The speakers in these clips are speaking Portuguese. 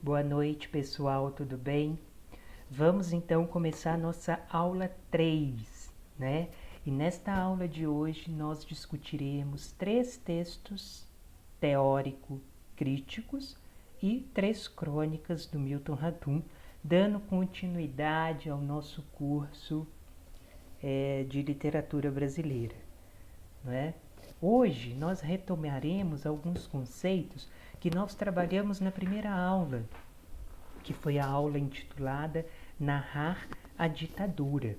Boa noite, pessoal, tudo bem? Vamos então começar a nossa aula 3, né? E nesta aula de hoje nós discutiremos 3 textos teórico-críticos e 3 crônicas do Milton Ratum, dando continuidade ao nosso curso de literatura brasileira, não é? Hoje nós retomaremos alguns conceitos que nós trabalhamos na primeira aula, que foi a aula intitulada Narrar a Ditadura.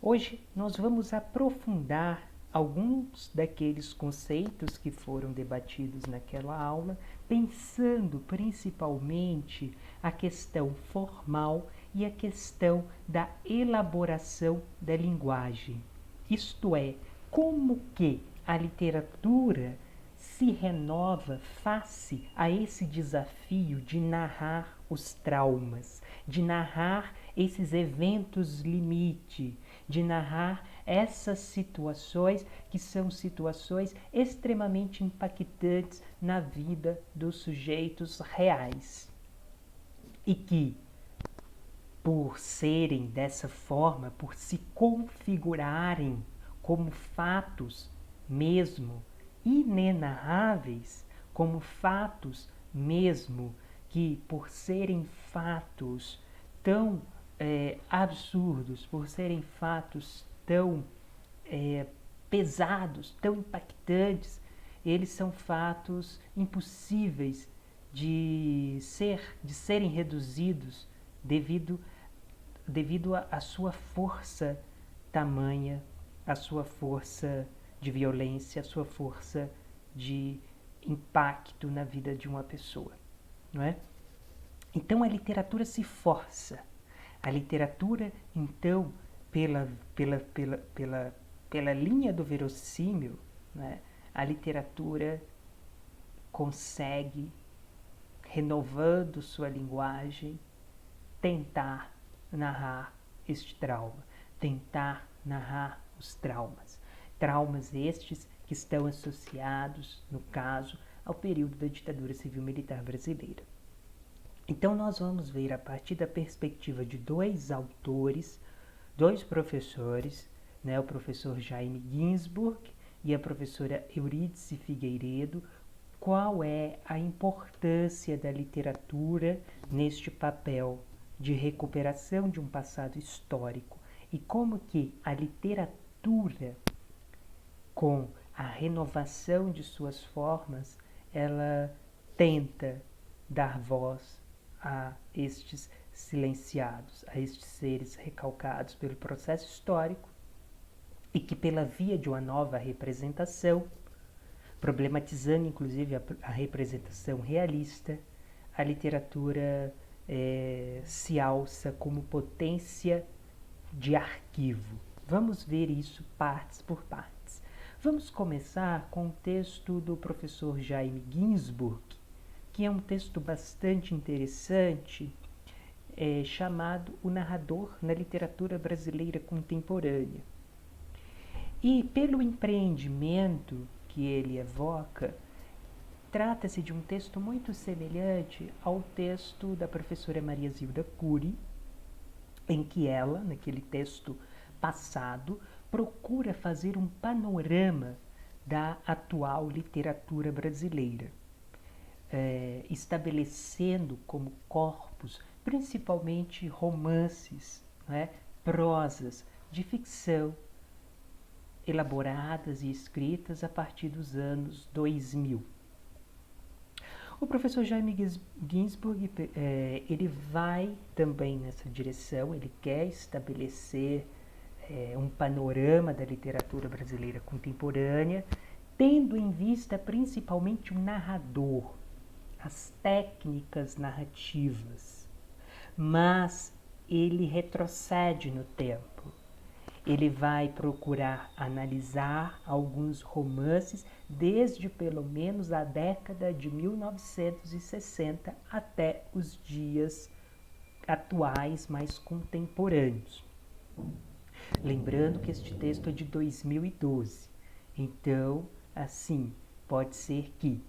Hoje nós vamos aprofundar alguns daqueles conceitos que foram debatidos naquela aula, pensando principalmente a questão formal e a questão da elaboração da linguagem. Isto é, como que a literatura se renova face a esse desafio de narrar os traumas, de narrar esses eventos limite, de narrar essas situações que são situações extremamente impactantes na vida dos sujeitos reais. E que, por serem dessa forma, por se configurarem como fatos mesmo inenarráveis, como fatos mesmo que, por serem fatos tão absurdos, por serem fatos tão pesados, tão impactantes, eles são fatos impossíveis de serem reduzidos devido à sua força tamanha, à sua força de violência, à sua força de impacto na vida de uma pessoa, não é? Então a literatura se força. A literatura, então, pela linha do verossímil, né, a literatura consegue, renovando sua linguagem, tentar narrar este trauma, tentar narrar os traumas. Traumas estes que estão associados, no caso, ao período da ditadura civil-militar brasileira. Então nós vamos ver a partir da perspectiva de 2 autores, 2 professores, né, o professor Jaime Ginsburg e a professora Eurídice Figueiredo, qual é a importância da literatura neste papel de recuperação de um passado histórico e como que a literatura, com a renovação de suas formas, ela tenta dar voz a estes silenciados, a estes seres recalcados pelo processo histórico e que, pela via de uma nova representação, problematizando inclusive a representação realista, a literatura se alça como potência de arquivo. Vamos ver isso partes por partes. Vamos começar com o texto do professor Jaime Ginsburg, que é um texto bastante interessante, chamado O Narrador na Literatura Brasileira Contemporânea. E pelo empreendimento que ele evoca, trata-se de um texto muito semelhante ao texto da professora Maria Zilda Cury, em que ela, naquele texto passado, procura fazer um panorama da atual literatura brasileira, estabelecendo como corpos principalmente romances, né, prosas de ficção elaboradas e escritas a partir dos anos 2000. O professor Jaime Ginsburg, ele vai também nessa direção, ele quer estabelecer um panorama da literatura brasileira contemporânea, tendo em vista principalmente o narrador, as técnicas narrativas, mas ele retrocede no tempo. Ele vai procurar analisar alguns romances desde pelo menos a década de 1960 até os dias atuais mais contemporâneos. Lembrando que este texto é de 2012. Então, assim, pode ser que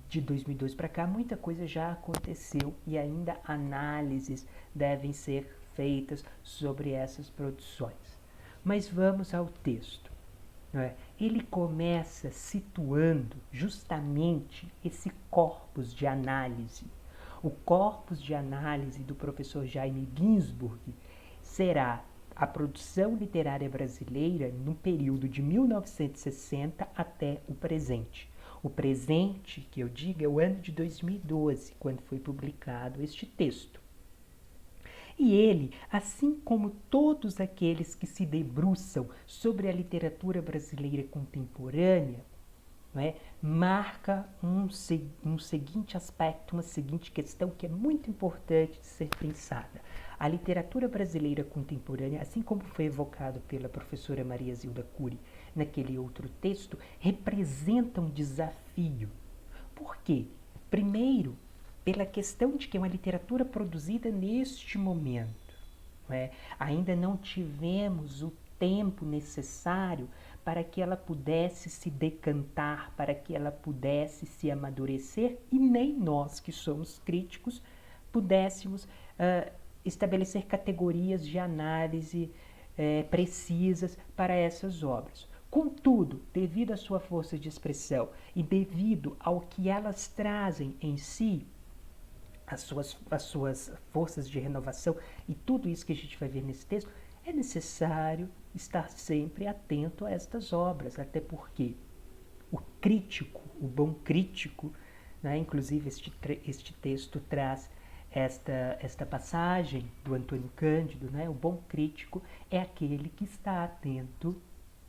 de 2002 para cá, muita coisa já aconteceu e ainda análises devem ser feitas sobre essas produções. Mas vamos ao texto. Ele começa situando justamente esse corpus de análise. O corpus de análise do professor Jaime Ginsburg será a produção literária brasileira no período de 1960 até o presente. O presente, que eu digo, é o ano de 2012, quando foi publicado este texto. E ele, assim como todos aqueles que se debruçam sobre a literatura brasileira contemporânea, marca um seguinte aspecto, uma seguinte questão que é muito importante de ser pensada. A literatura brasileira contemporânea, assim como foi evocado pela professora Maria Zilda Cury naquele outro texto, representa um desafio. Por quê? Primeiro, pela questão de que é uma literatura produzida neste momento. Ainda não tivemos o tempo necessário para que ela pudesse se decantar, para que ela pudesse se amadurecer, e nem nós, que somos críticos, pudéssemos estabelecer categorias de análise precisas para essas obras. Contudo, devido à sua força de expressão e devido ao que elas trazem em si, as suas forças de renovação e tudo isso que a gente vai ver nesse texto, é necessário estar sempre atento a estas obras, até porque o crítico, o bom crítico, inclusive este texto traz esta passagem do Antônio Cândido, o bom crítico é aquele que está atento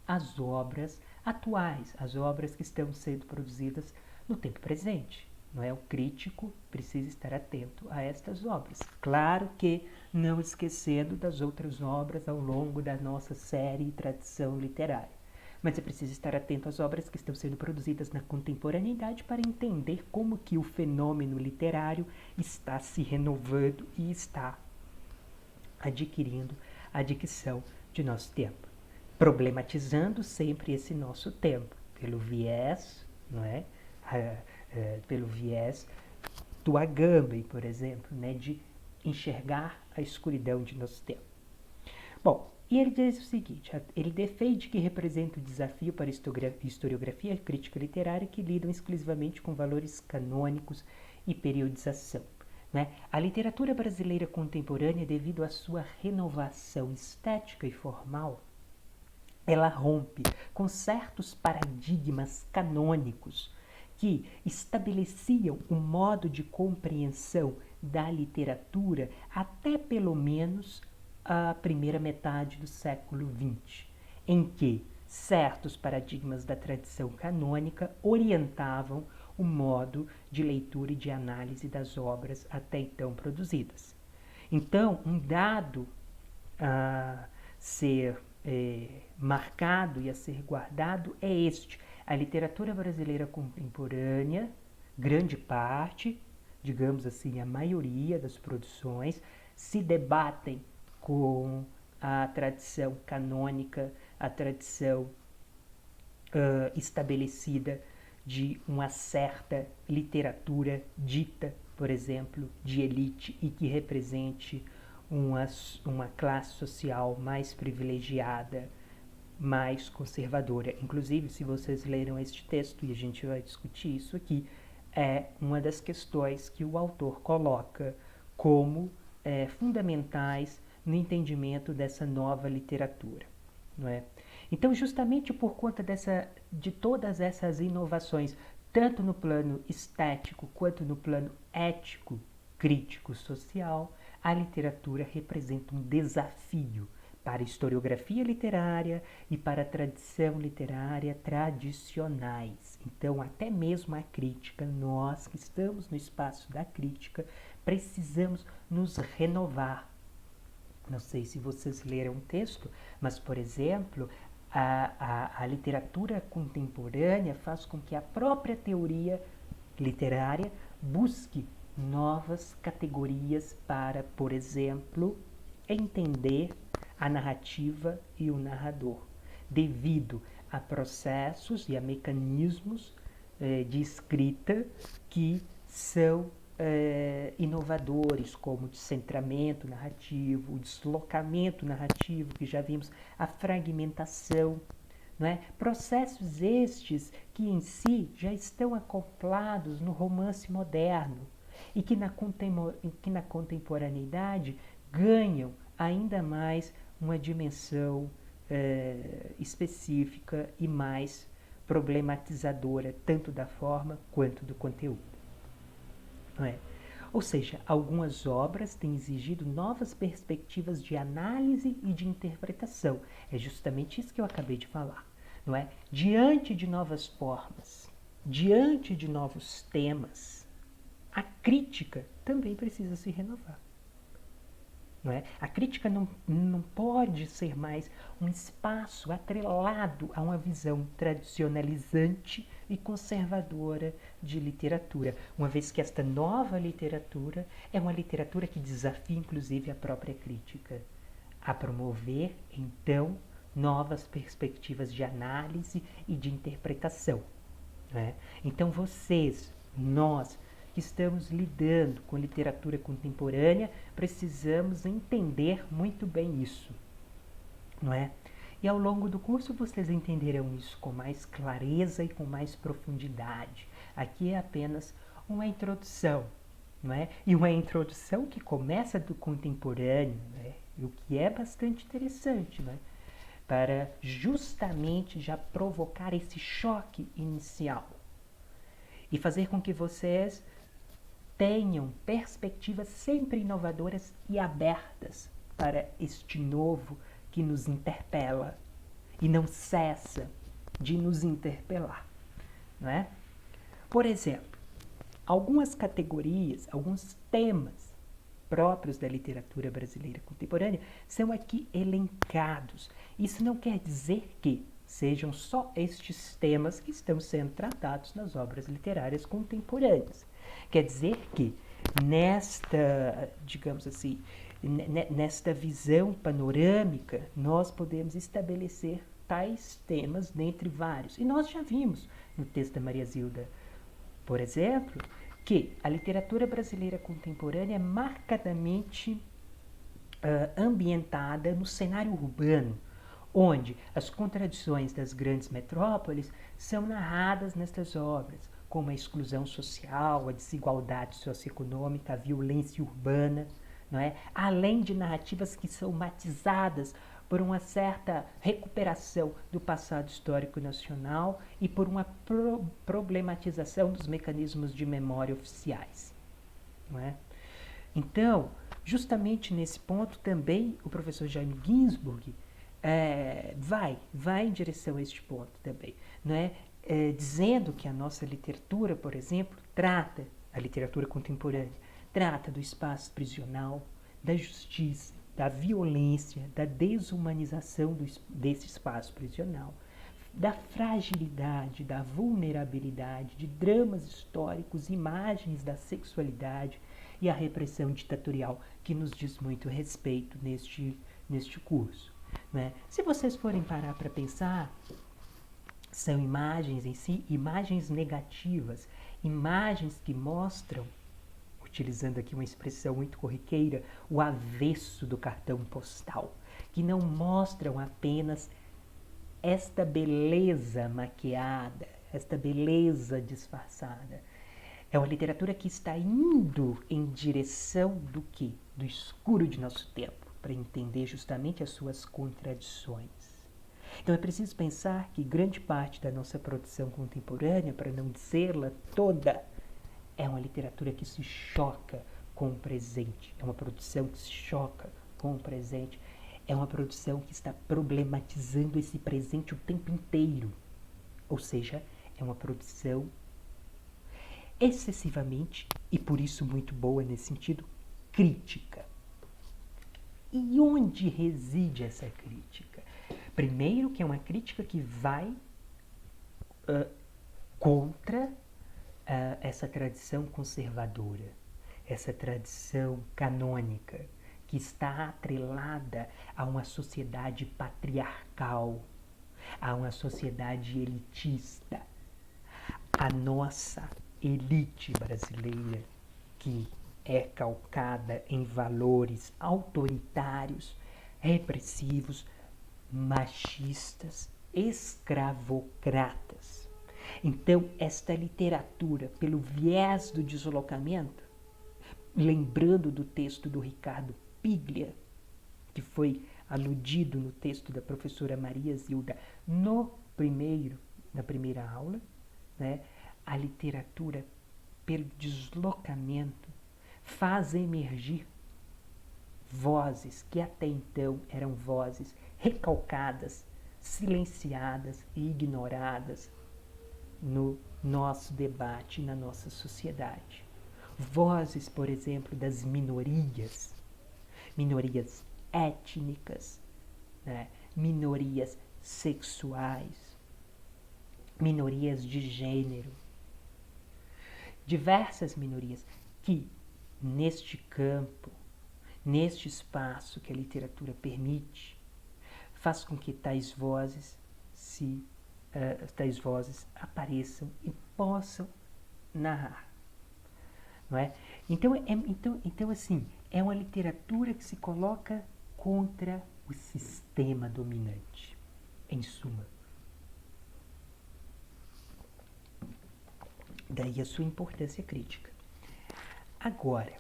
às obras atuais, às obras que estão sendo produzidas no tempo presente. O crítico precisa estar atento a estas obras. Claro que não esquecendo das outras obras ao longo da nossa série e tradição literária. Mas é preciso estar atento às obras que estão sendo produzidas na contemporaneidade para entender como que o fenômeno literário está se renovando e está adquirindo a dicção de nosso tempo. Problematizando sempre esse nosso tempo, pelo viés, pelo viés do Agamben, por exemplo, de enxergar a escuridão de nosso tempo. Bom, e ele diz o seguinte, ele defende que representa o desafio para a historiografia e crítica literária que lidam exclusivamente com valores canônicos e periodização. A literatura brasileira contemporânea, devido à sua renovação estética e formal, ela rompe com certos paradigmas canônicos que estabeleciam um modo de compreensão da literatura até pelo menos a primeira metade do século XX, em que certos paradigmas da tradição canônica orientavam o modo de leitura e de análise das obras até então produzidas. Então, um dado a ser marcado e a ser guardado é este: a literatura brasileira contemporânea, grande parte, digamos assim, a maioria das produções, se debatem com a tradição canônica, a tradição estabelecida de uma certa literatura dita, por exemplo, de elite e que represente uma classe social mais privilegiada, mais conservadora. Inclusive, se vocês leram este texto, e a gente vai discutir isso aqui, é uma das questões que o autor coloca como fundamentais no entendimento dessa nova literatura. Então, justamente por conta de todas essas inovações, tanto no plano estético quanto no plano ético, crítico, social, a literatura representa um desafio para a historiografia literária e para a tradição literária tradicionais. Então, até mesmo a crítica, nós que estamos no espaço da crítica, precisamos nos renovar. Não sei se vocês leram o texto, mas, por exemplo, a literatura contemporânea faz com que a própria teoria literária busque novas categorias para, por exemplo, entender a narrativa e o narrador, devido a processos e a mecanismos de escrita que são inovadores, como o descentramento narrativo, o deslocamento narrativo, que já vimos, a fragmentação, não é? Processos estes que em si já estão acoplados no romance moderno e que na contemporaneidade ganham ainda mais uma dimensão específica e mais problematizadora, tanto da forma quanto do conteúdo. Não é? Ou seja, algumas obras têm exigido novas perspectivas de análise e de interpretação. É justamente isso que eu acabei de falar. Não é? Diante de novas formas, diante de novos temas, a crítica também precisa se renovar. Não é? A crítica não pode ser mais um espaço atrelado a uma visão tradicionalizante e conservadora de literatura, uma vez que esta nova literatura é uma literatura que desafia inclusive a própria crítica a promover, então, novas perspectivas de análise e de interpretação. Não é? Então vocês, nós, que estamos lidando com literatura contemporânea, precisamos entender muito bem isso, não é? E ao longo do curso vocês entenderão isso com mais clareza e com mais profundidade. Aqui é apenas uma introdução, não é? E uma introdução que começa do contemporâneo, né? O que é bastante interessante, não é? Para justamente já provocar esse choque inicial e fazer com que vocês tenham perspectivas sempre inovadoras e abertas para este novo que nos interpela e não cessa de nos interpelar, não é? Por exemplo, algumas categorias, alguns temas próprios da literatura brasileira contemporânea são aqui elencados. Isso não quer dizer que sejam só estes temas que estão sendo tratados nas obras literárias contemporâneas. Quer dizer que nesta, digamos assim, nesta visão panorâmica, nós podemos estabelecer tais temas dentre vários. E nós já vimos no texto da Maria Zilda, por exemplo, que a literatura brasileira contemporânea é marcadamente ambientada no cenário urbano, onde as contradições das grandes metrópoles são narradas nestas obras, como a exclusão social, a desigualdade socioeconômica, a violência urbana, não é? Além de narrativas que são matizadas por uma certa recuperação do passado histórico nacional e por uma problematização dos mecanismos de memória oficiais, não é? Então, justamente nesse ponto também o professor Jaime Ginsburg vai em direção a este ponto também, não é? Dizendo que a nossa literatura, por exemplo, trata, a literatura contemporânea, trata do espaço prisional, da justiça, da violência, da desumanização desse espaço prisional, da fragilidade, da vulnerabilidade, de dramas históricos, imagens da sexualidade e a repressão ditatorial, que nos diz muito respeito neste curso. Né? Se vocês forem parar para pensar, são imagens em si, imagens negativas, imagens que mostram, utilizando aqui uma expressão muito corriqueira, o avesso do cartão postal, que não mostram apenas esta beleza maquiada, esta beleza disfarçada. É uma literatura que está indo em direção do quê? Do escuro de nosso tempo, para entender justamente as suas contradições. Então é preciso pensar que grande parte da nossa produção contemporânea, para não dizê-la toda, é uma literatura que se choca com o presente, é uma produção que se choca com o presente, é uma produção que está problematizando esse presente o tempo inteiro. Ou seja, é uma produção excessivamente, e por isso muito boa nesse sentido, crítica. E onde reside essa crítica? Primeiro, que é uma crítica que vai contra essa tradição conservadora, essa tradição canônica, que está atrelada a uma sociedade patriarcal, a uma sociedade elitista, a nossa elite brasileira, que é calcada em valores autoritários, repressivos, machistas, escravocratas. Então, esta literatura, pelo viés do deslocamento, lembrando do texto do Ricardo Piglia, que foi aludido no texto da professora Maria Zilda na primeira aula, né? A literatura, pelo deslocamento, faz emergir vozes que até então eram vozes recalcadas, silenciadas e ignoradas no nosso debate, na nossa sociedade. Vozes, por exemplo, das minorias étnicas, né? Minorias sexuais, minorias de gênero, diversas minorias que, neste campo, neste espaço que a literatura permite, faz com que tais vozes apareçam e possam narrar, não é? Então, assim, é uma literatura que se coloca contra o sistema dominante, em suma. Daí a sua importância crítica. Agora,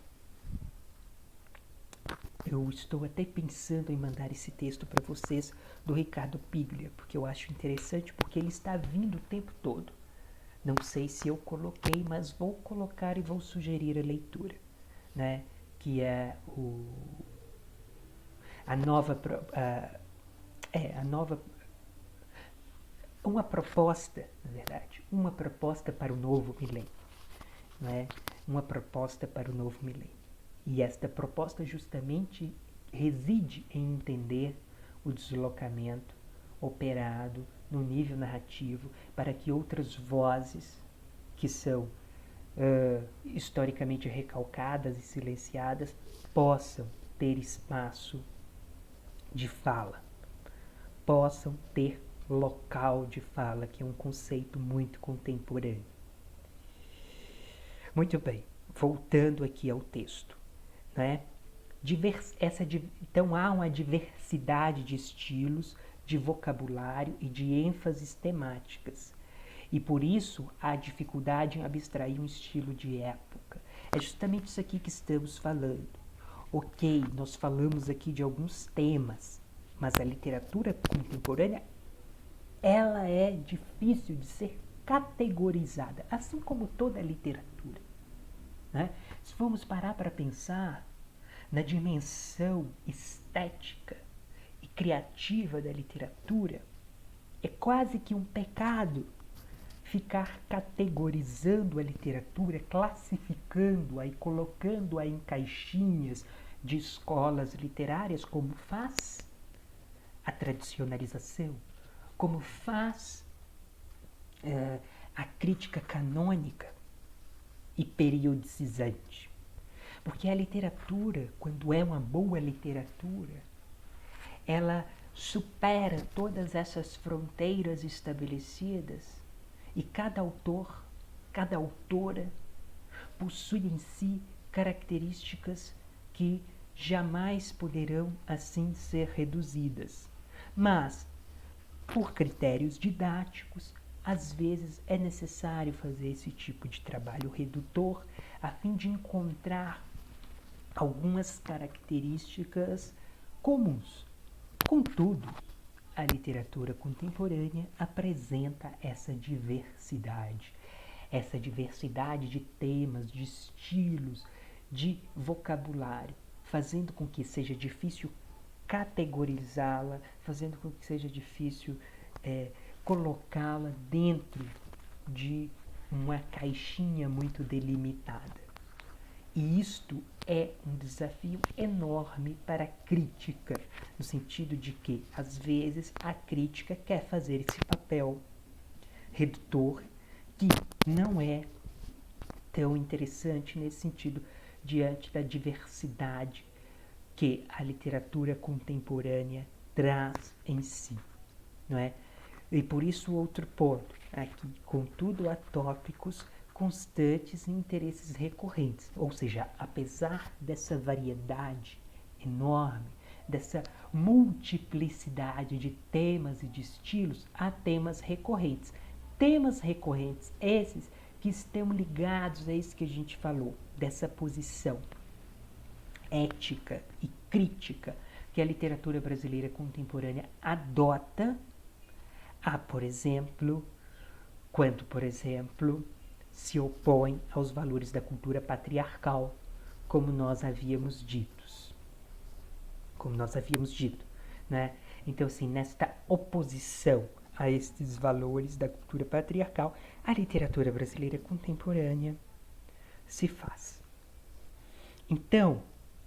eu estou até pensando em mandar esse texto para vocês do Ricardo Piglia, porque eu acho interessante, porque ele está vindo o tempo todo. Não sei se eu coloquei, mas vou colocar e vou sugerir a leitura, né? Que é uma proposta, na verdade, uma proposta para o novo milênio, né? Uma proposta para o novo milênio. E esta proposta justamente reside em entender o deslocamento operado no nível narrativo para que outras vozes que são historicamente recalcadas e silenciadas possam ter espaço de fala, possam ter local de fala, que é um conceito muito contemporâneo. Muito bem, voltando aqui ao texto, né? Então há uma diversidade de estilos, de vocabulário e de ênfases temáticas. E por isso há dificuldade em abstrair um estilo de época. É justamente isso aqui que estamos falando. Ok, nós falamos aqui de alguns temas, mas a literatura contemporânea, ela é difícil de ser categorizada, assim como toda a literatura, né? Se formos parar para pensar na dimensão estética e criativa da literatura, é quase que um pecado ficar categorizando a literatura, classificando-a e colocando-a em caixinhas de escolas literárias, como faz a tradicionalização, como faz a crítica canônica e periodicizante. Porque a literatura, quando é uma boa literatura, ela supera todas essas fronteiras estabelecidas e cada autor, cada autora possui em si características que jamais poderão assim ser reduzidas. Mas, por critérios didáticos, às vezes é necessário fazer esse tipo de trabalho redutor a fim de encontrar algumas características comuns. Contudo, a literatura contemporânea apresenta essa diversidade de temas, de estilos, de vocabulário, fazendo com que seja difícil categorizá-la, fazendo com que seja difícil colocá-la dentro de uma caixinha muito delimitada. E isto é um desafio enorme para a crítica, no sentido de que, às vezes, a crítica quer fazer esse papel redutor, que não é tão interessante nesse sentido, diante da diversidade que a literatura contemporânea traz em si, não é? E por isso outro ponto, aqui, contudo, há tópicos constantes e interesses recorrentes. Ou seja, apesar dessa variedade enorme, dessa multiplicidade de temas e de estilos, há temas recorrentes. Temas recorrentes esses que estão ligados a isso que a gente falou, dessa posição ética e crítica que a literatura brasileira contemporânea adota por exemplo, quando, por exemplo, se opõe aos valores da cultura patriarcal, como nós havíamos dito, né? Então, assim, nesta oposição a estes valores da cultura patriarcal, a literatura brasileira contemporânea se faz. Então,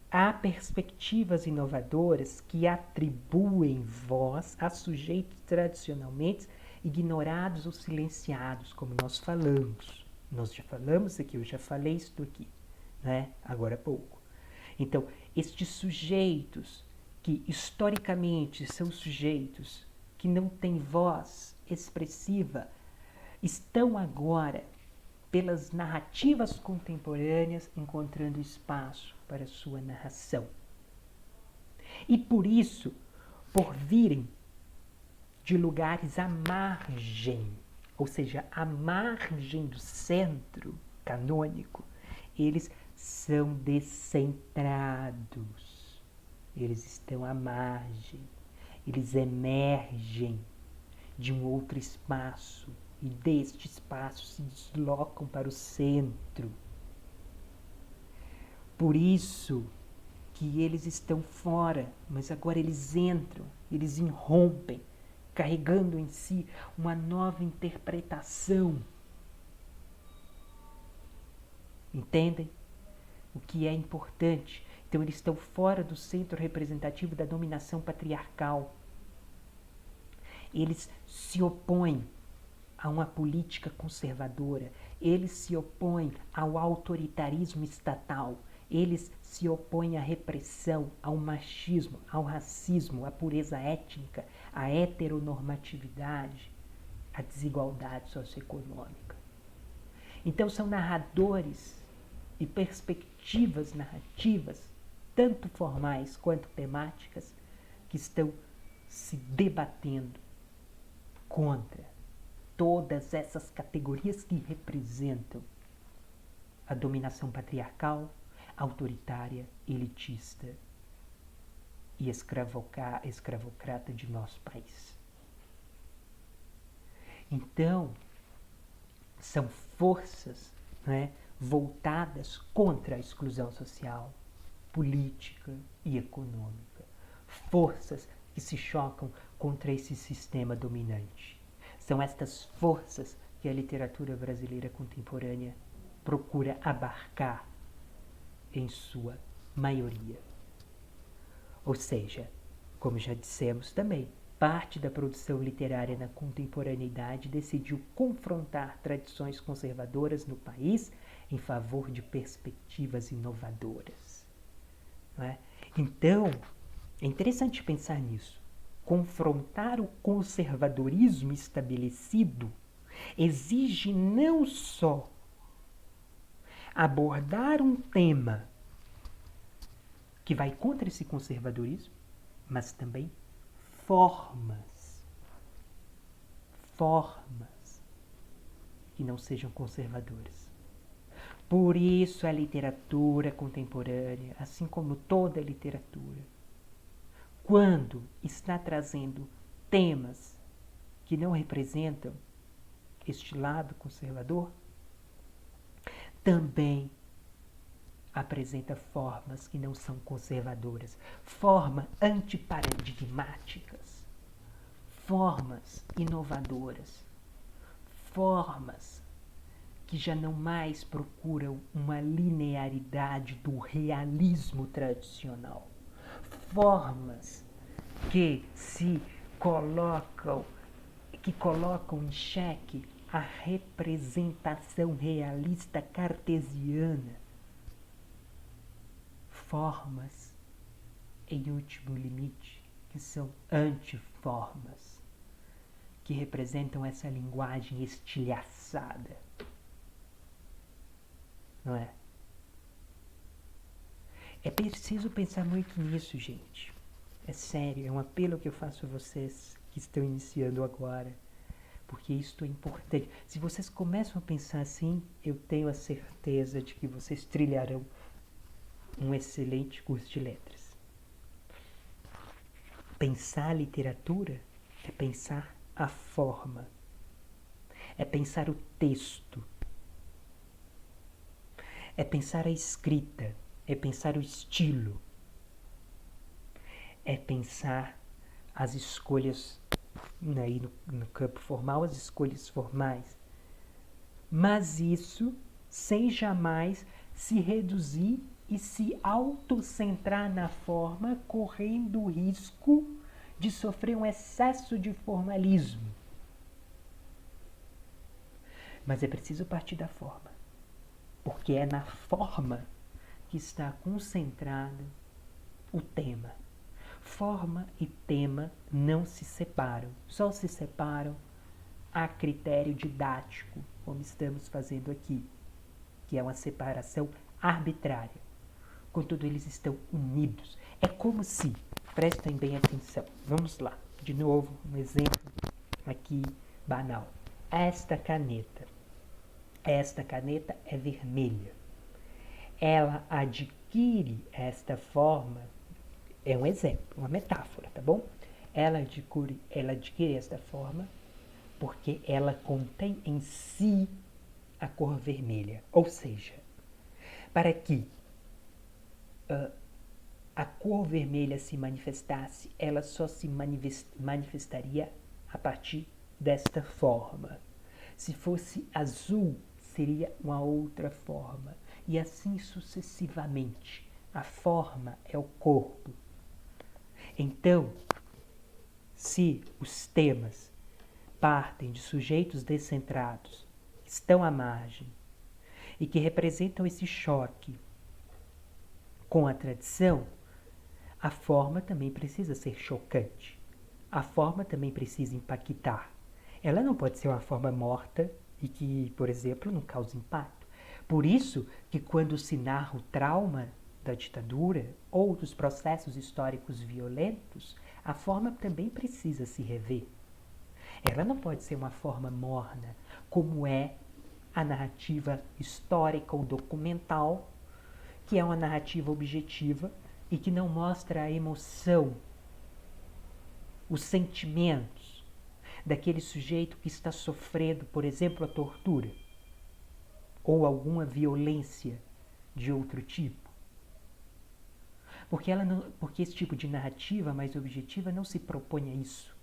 há perspectivas inovadoras que atribuem voz a sujeitos tradicionalmente ignorados ou silenciados, como nós falamos. Nós já falamos aqui, eu já falei isso aqui, né? Agora há pouco. Então, estes sujeitos que historicamente são sujeitos que não têm voz expressiva, estão agora, pelas narrativas contemporâneas, encontrando espaço para sua narração. E por isso, por virem de lugares à margem, ou seja, à margem do centro canônico, eles são descentrados. Eles estão à margem. Eles emergem de um outro espaço e deste espaço se deslocam para o centro. Por isso que eles estão fora, mas agora eles entram, eles irrompem, carregando em si uma nova interpretação. Entendem? O que é importante. Então eles estão fora do centro representativo da dominação patriarcal. Eles se opõem a uma política conservadora, eles se opõem ao autoritarismo estatal, eles se opõem à repressão, ao machismo, ao racismo, à pureza étnica, à heteronormatividade, à desigualdade socioeconômica. Então são narradores e perspectivas narrativas, tanto formais quanto temáticas, que estão se debatendo contra todas essas categorias que representam a dominação patriarcal, autoritária, elitista e escravocrata de nosso país. Então, são forças, né, voltadas contra a exclusão social, política e econômica. Forças que se chocam contra esse sistema dominante. São estas forças que a literatura brasileira contemporânea procura abarcar em sua maioria. Ou seja, como já dissemos também, parte da produção literária na contemporaneidade decidiu confrontar tradições conservadoras no país em favor de perspectivas inovadoras. Não é? Então, é interessante pensar nisso. Confrontar o conservadorismo estabelecido exige não só abordar um tema que vai contra esse conservadorismo, mas também formas que não sejam conservadoras. Por isso a literatura contemporânea, assim como toda a literatura, quando está trazendo temas que não representam este lado conservador, também apresenta formas que não são conservadoras, formas antiparadigmáticas, formas inovadoras, formas que já não mais procuram uma linearidade do realismo tradicional, formas que colocam em xeque a representação realista cartesiana, formas, em último limite, que são antiformas, que representam essa linguagem estilhaçada. Não é? É preciso pensar muito nisso, gente. É sério, é um apelo que eu faço a vocês que estão iniciando agora, porque isto é importante. Se vocês começam a pensar assim, eu tenho a certeza de que vocês trilharão um excelente curso de letras. Pensar a literatura é pensar a forma, é pensar o texto, é pensar a escrita, é pensar o estilo, é pensar as escolhas, aí no campo formal, as escolhas formais. Mas isso sem jamais se reduzir e se autocentrar na forma, correndo o risco de sofrer um excesso de formalismo. Mas é preciso partir da forma, porque é na forma que está concentrado o tema. Forma e tema não se separam, só se separam a critério didático, como estamos fazendo aqui, que é uma separação arbitrária. Contudo, eles estão unidos. É como se, prestem bem atenção, vamos lá, de novo, um exemplo aqui banal. Esta caneta é vermelha. Ela adquire esta forma, é um exemplo, uma metáfora, tá bom? Ela adquire esta forma porque ela contém em si a cor vermelha. Ou seja, para que a cor vermelha se manifestasse, ela só se manifestaria a partir desta forma. Se fosse azul, seria uma outra forma. E assim sucessivamente. A forma é o corpo. Então, se os temas partem de sujeitos descentrados, que estão à margem, e que representam esse choque com a tradição, a forma também precisa ser chocante. A forma também precisa impactar. Ela não pode ser uma forma morta e que, por exemplo, não causa impacto. Por isso que quando se narra o trauma da ditadura ou dos processos históricos violentos, a forma também precisa se rever. Ela não pode ser uma forma morna, como é a narrativa histórica ou documental, que é uma narrativa objetiva e que não mostra a emoção, os sentimentos daquele sujeito que está sofrendo, por exemplo, a tortura ou alguma violência de outro tipo. Porque esse tipo de narrativa mais objetiva não se propõe a isso.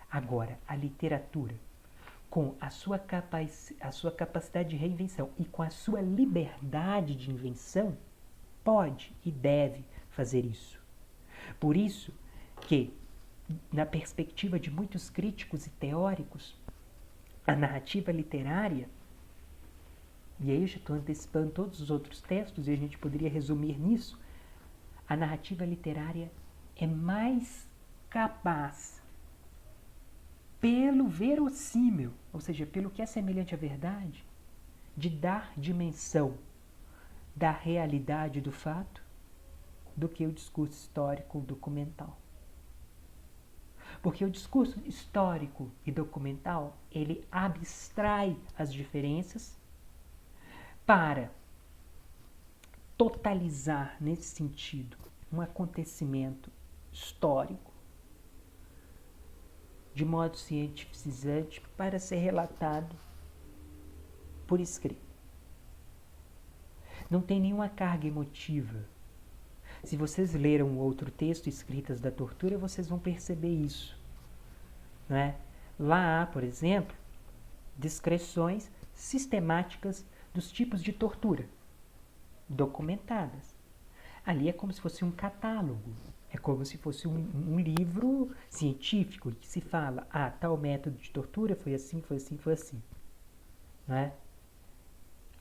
Agora, a literatura, com a sua capacidade de reinvenção e com a sua liberdade de invenção, pode e deve fazer isso. Por isso que, na perspectiva de muitos críticos e teóricos, a narrativa literária, e aí eu já estou antecipando todos os outros textos e a gente poderia resumir nisso, a narrativa literária é mais capaz, pelo verossímil, ou seja, pelo que é semelhante à verdade, de dar dimensão da realidade do fato do que o discurso histórico ou documental. Porque o discurso histórico e documental, ele abstrai as diferenças para totalizar, nesse sentido, um acontecimento histórico de modo cientificizante para ser relatado por escrito. Não tem nenhuma carga emotiva. Se vocês leram outro texto, Escritas da Tortura, vocês vão perceber isso. Não é? Lá há, por exemplo, descrições sistemáticas dos tipos de tortura, documentadas. Ali é como se fosse um catálogo, é como se fosse um livro científico que se fala, tal método de tortura foi assim, foi assim, foi assim. Não é?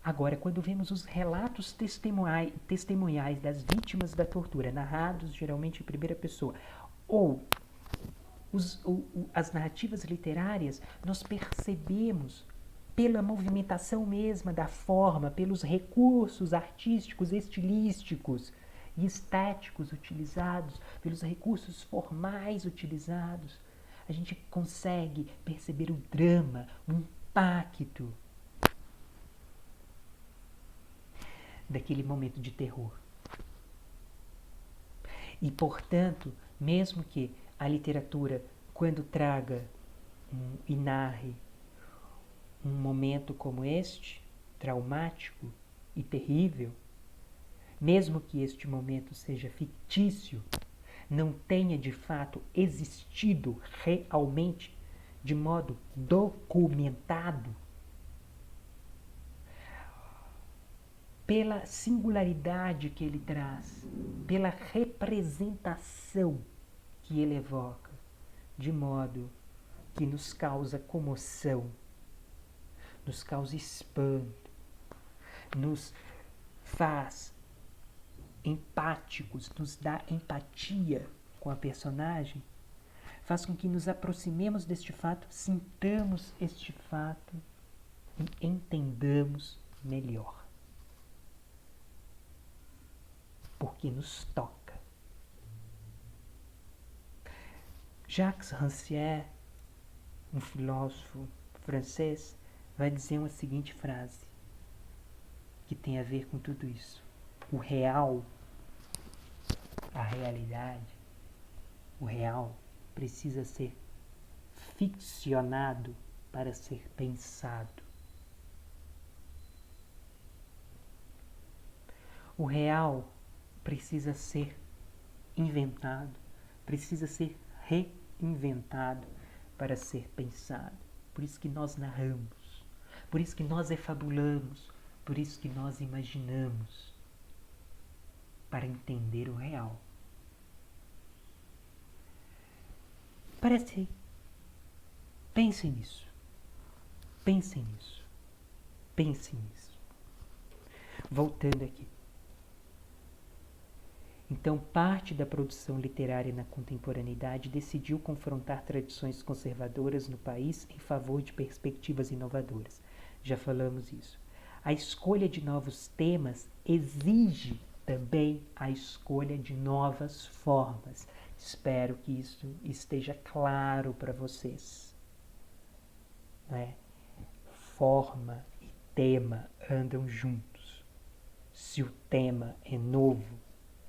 Agora, quando vemos os relatos testemunhais das vítimas da tortura, narrados geralmente em primeira pessoa, ou as narrativas literárias, nós percebemos pela movimentação mesma da forma, pelos recursos artísticos, estilísticos e estéticos utilizados, pelos recursos formais utilizados, a gente consegue perceber o drama, o impacto daquele momento de terror. E, portanto, mesmo que a literatura, quando traga e narre um momento como este, traumático e terrível, mesmo que este momento seja fictício, não tenha de fato existido realmente de modo documentado, pela singularidade que ele traz, pela representação que ele evoca, de modo que nos causa comoção, nos causa espanto, nos faz empáticos, nos dá empatia com a personagem, faz com que nos aproximemos deste fato, sintamos este fato e entendamos melhor. Porque nos toca. Jacques Rancière, um filósofo francês, vai dizer uma seguinte frase que tem a ver com tudo isso. O real, a realidade, o real precisa ser ficcionado para ser pensado. O real precisa ser inventado, precisa ser reinventado para ser pensado. Por isso que nós narramos, por isso que nós efabulamos, por isso que nós imaginamos, para entender o real. Pensem nisso. Pensem nisso. Pensem nisso. Voltando aqui. Então, parte da produção literária na contemporaneidade decidiu confrontar tradições conservadoras no país em favor de perspectivas inovadoras. Já falamos isso. A escolha de novos temas exige também a escolha de novas formas. Espero que isso esteja claro para vocês. Né? Forma e tema andam juntos. Se o tema é novo,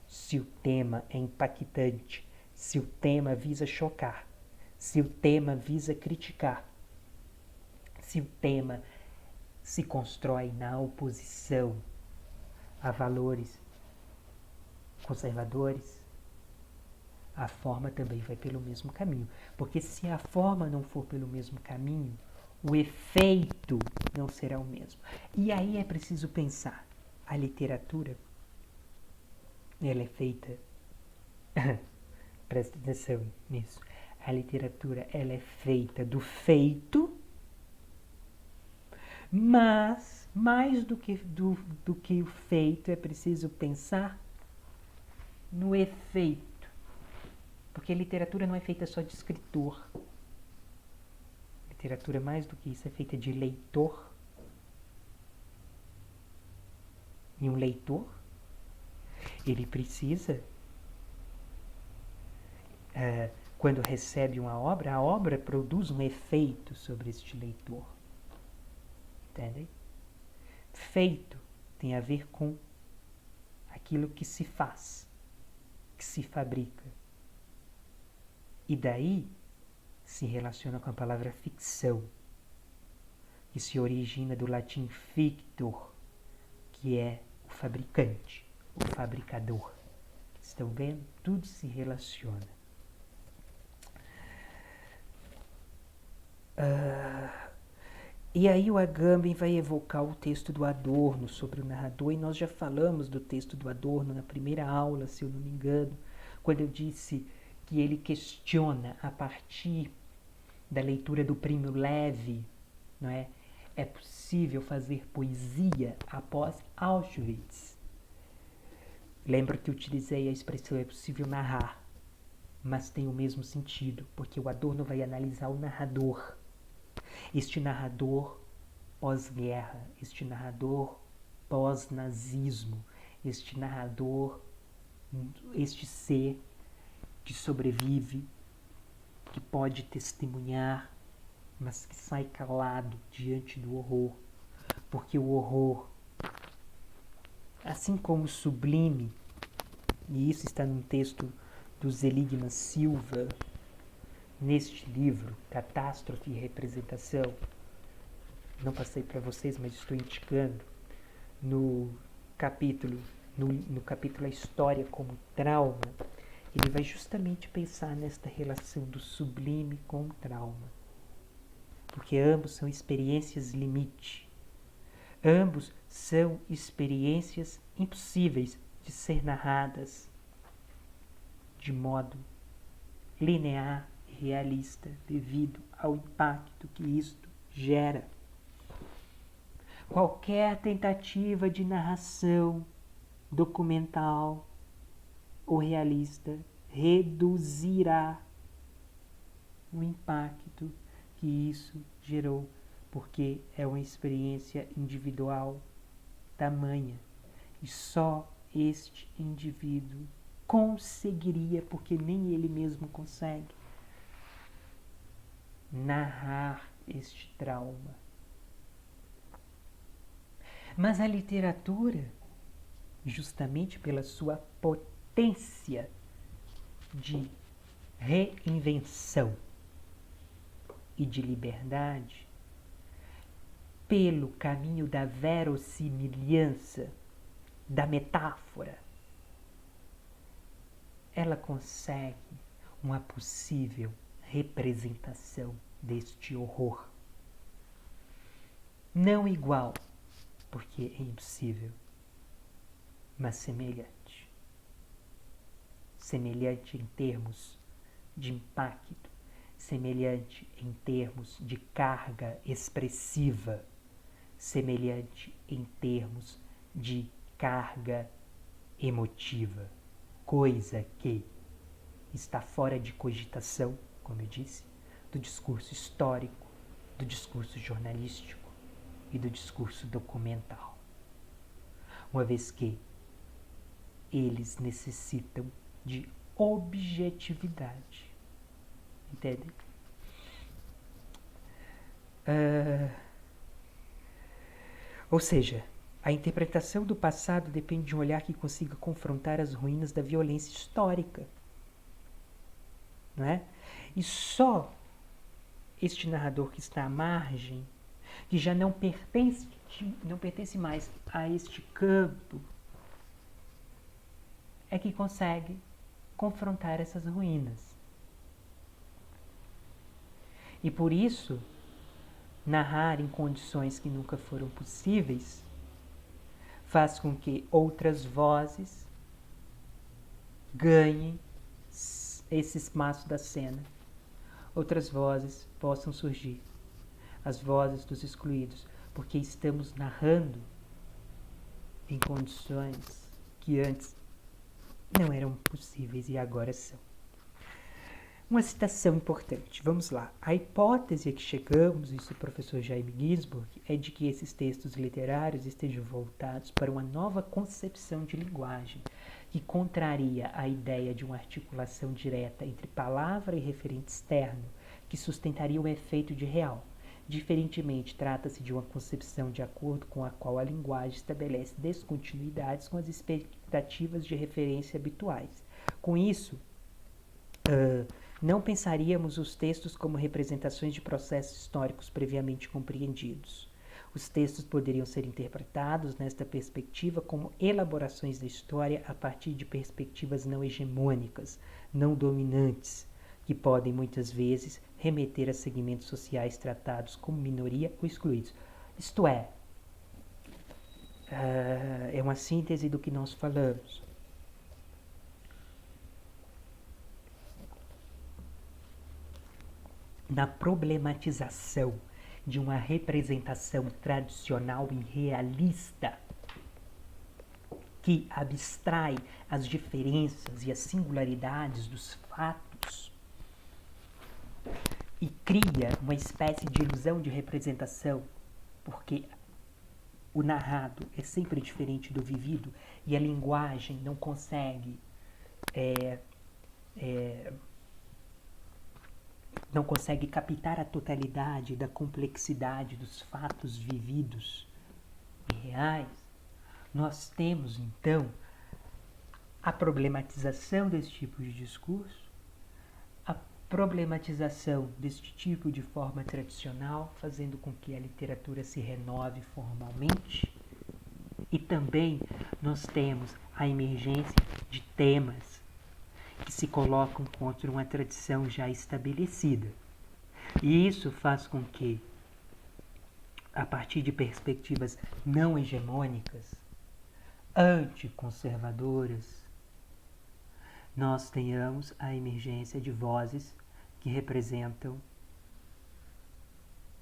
se o tema é impactante, se o tema visa chocar, se o tema visa criticar, se o tema se constrói na oposição a valores conservadores, a forma também vai pelo mesmo caminho. Porque se a forma não for pelo mesmo caminho, o efeito não será o mesmo. E aí é preciso pensar, a literatura, ela é feita, presta atenção nisso, a literatura ela é feita do feito, mas mais do que o feito é preciso pensar no efeito. Porque a literatura não é feita só de escritor. A literatura, mais do que isso, é feita de leitor. E um leitor, ele precisa, quando recebe uma obra, a obra produz um efeito sobre este leitor. Entendem? Feito tem a ver com aquilo que se faz, que se fabrica. E daí se relaciona com a palavra ficção, que se origina do latim fictor, que é o fabricante, o fabricador. Estão vendo? Tudo se relaciona. E aí o Agamben vai evocar o texto do Adorno sobre o narrador, e nós já falamos do texto do Adorno na primeira aula, se eu não me engano, quando eu disse que ele questiona a partir da leitura do Primo Levi, não é? É possível fazer poesia após Auschwitz? Lembro que utilizei a expressão é possível narrar. mas tem o mesmo sentido, porque o Adorno vai analisar o narrador. Este narrador pós-guerra, este narrador pós-nazismo, este narrador, este ser que sobrevive, que pode testemunhar, mas que sai calado diante do horror, porque o horror, assim como o sublime, e isso está num texto do Zeligman Silva, neste livro, Catástrofe e Representação, não passei para vocês, mas estou indicando, no capítulo A História como Trauma, ele vai justamente pensar nesta relação do sublime com o trauma. Porque ambos são experiências limite. Ambos são experiências impossíveis de ser narradas de modo linear e realista devido ao impacto que isto gera. Qualquer tentativa de narração documental ou realista reduzirá o impacto que isso gerou, porque é uma experiência individual tamanha e só este indivíduo conseguiria, porque nem ele mesmo consegue, narrar este trauma. Mas a literatura, justamente pela sua potência de reinvenção e de liberdade, pelo caminho da verossimilhança, da metáfora, ela consegue uma possível representação deste horror. Não igual, porque é impossível, mas semelhante. Semelhante em termos de impacto, semelhante em termos de carga expressiva, semelhante em termos de carga emotiva, coisa que está fora de cogitação, como eu disse, do discurso histórico, do discurso jornalístico e do discurso documental, uma vez que eles necessitam de objetividade. Entendem? Ou seja, a interpretação do passado depende de um olhar que consiga confrontar as ruínas da violência histórica. Não é? E só este narrador que está à margem, que já não pertence mais a este campo, é que consegue confrontar essas ruínas. E por isso, narrar em condições que nunca foram possíveis faz com que outras vozes ganhem esse espaço da cena. Outras vozes possam surgir. As vozes dos excluídos, porque estamos narrando em condições que antes não eram possíveis e agora são. Uma citação importante, vamos lá. A hipótese a que chegamos, isso o professor Jaime Ginsburg, é de que esses textos literários estejam voltados para uma nova concepção de linguagem, que contraria a ideia de uma articulação direta entre palavra e referente externo, que sustentaria o efeito de real. Diferentemente, trata-se de uma concepção de acordo com a qual a linguagem estabelece descontinuidades com as expectativas de referência habituais. Com isso, não pensaríamos os textos como representações de processos históricos previamente compreendidos. Os textos poderiam ser interpretados nesta perspectiva como elaborações da história a partir de perspectivas não hegemônicas, não dominantes, que podem muitas vezes remeter a segmentos sociais tratados como minoria ou excluídos. Isto é uma síntese do que nós falamos. Na problematização de uma representação tradicional e realista que abstrai as diferenças e as singularidades dos fatos e cria uma espécie de ilusão de representação, porque o narrado é sempre diferente do vivido e a linguagem não consegue não consegue captar a totalidade da complexidade dos fatos vividos e reais. Nós temos, então, a problematização desse tipo de discurso, a problematização deste tipo de forma tradicional, fazendo com que a literatura se renove formalmente, e também nós temos a emergência de temas que se colocam contra uma tradição já estabelecida. E isso faz com que, a partir de perspectivas não hegemônicas, anticonservadoras, nós tenhamos a emergência de vozes que representam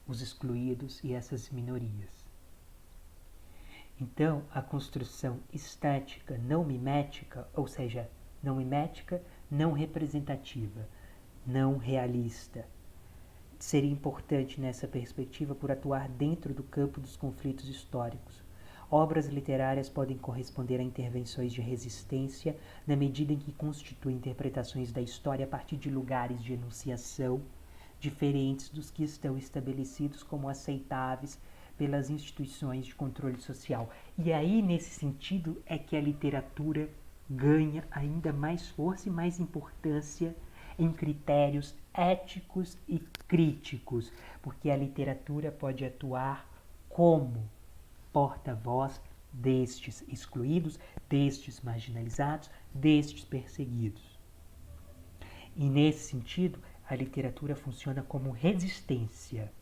os excluídos e essas minorias. Então, a construção estética não mimética, ou seja, não mimética, não representativa, não realista, seria importante nessa perspectiva por atuar dentro do campo dos conflitos históricos. Obras literárias podem corresponder a intervenções de resistência na medida em que constituem interpretações da história a partir de lugares de enunciação diferentes dos que estão estabelecidos como aceitáveis pelas instituições de controle social. E aí, nesse sentido, é que a literatura ganha ainda mais força e mais importância em critérios éticos e críticos, porque a literatura pode atuar como porta-voz destes excluídos, destes marginalizados, destes perseguidos. E nesse sentido, a literatura funciona como resistência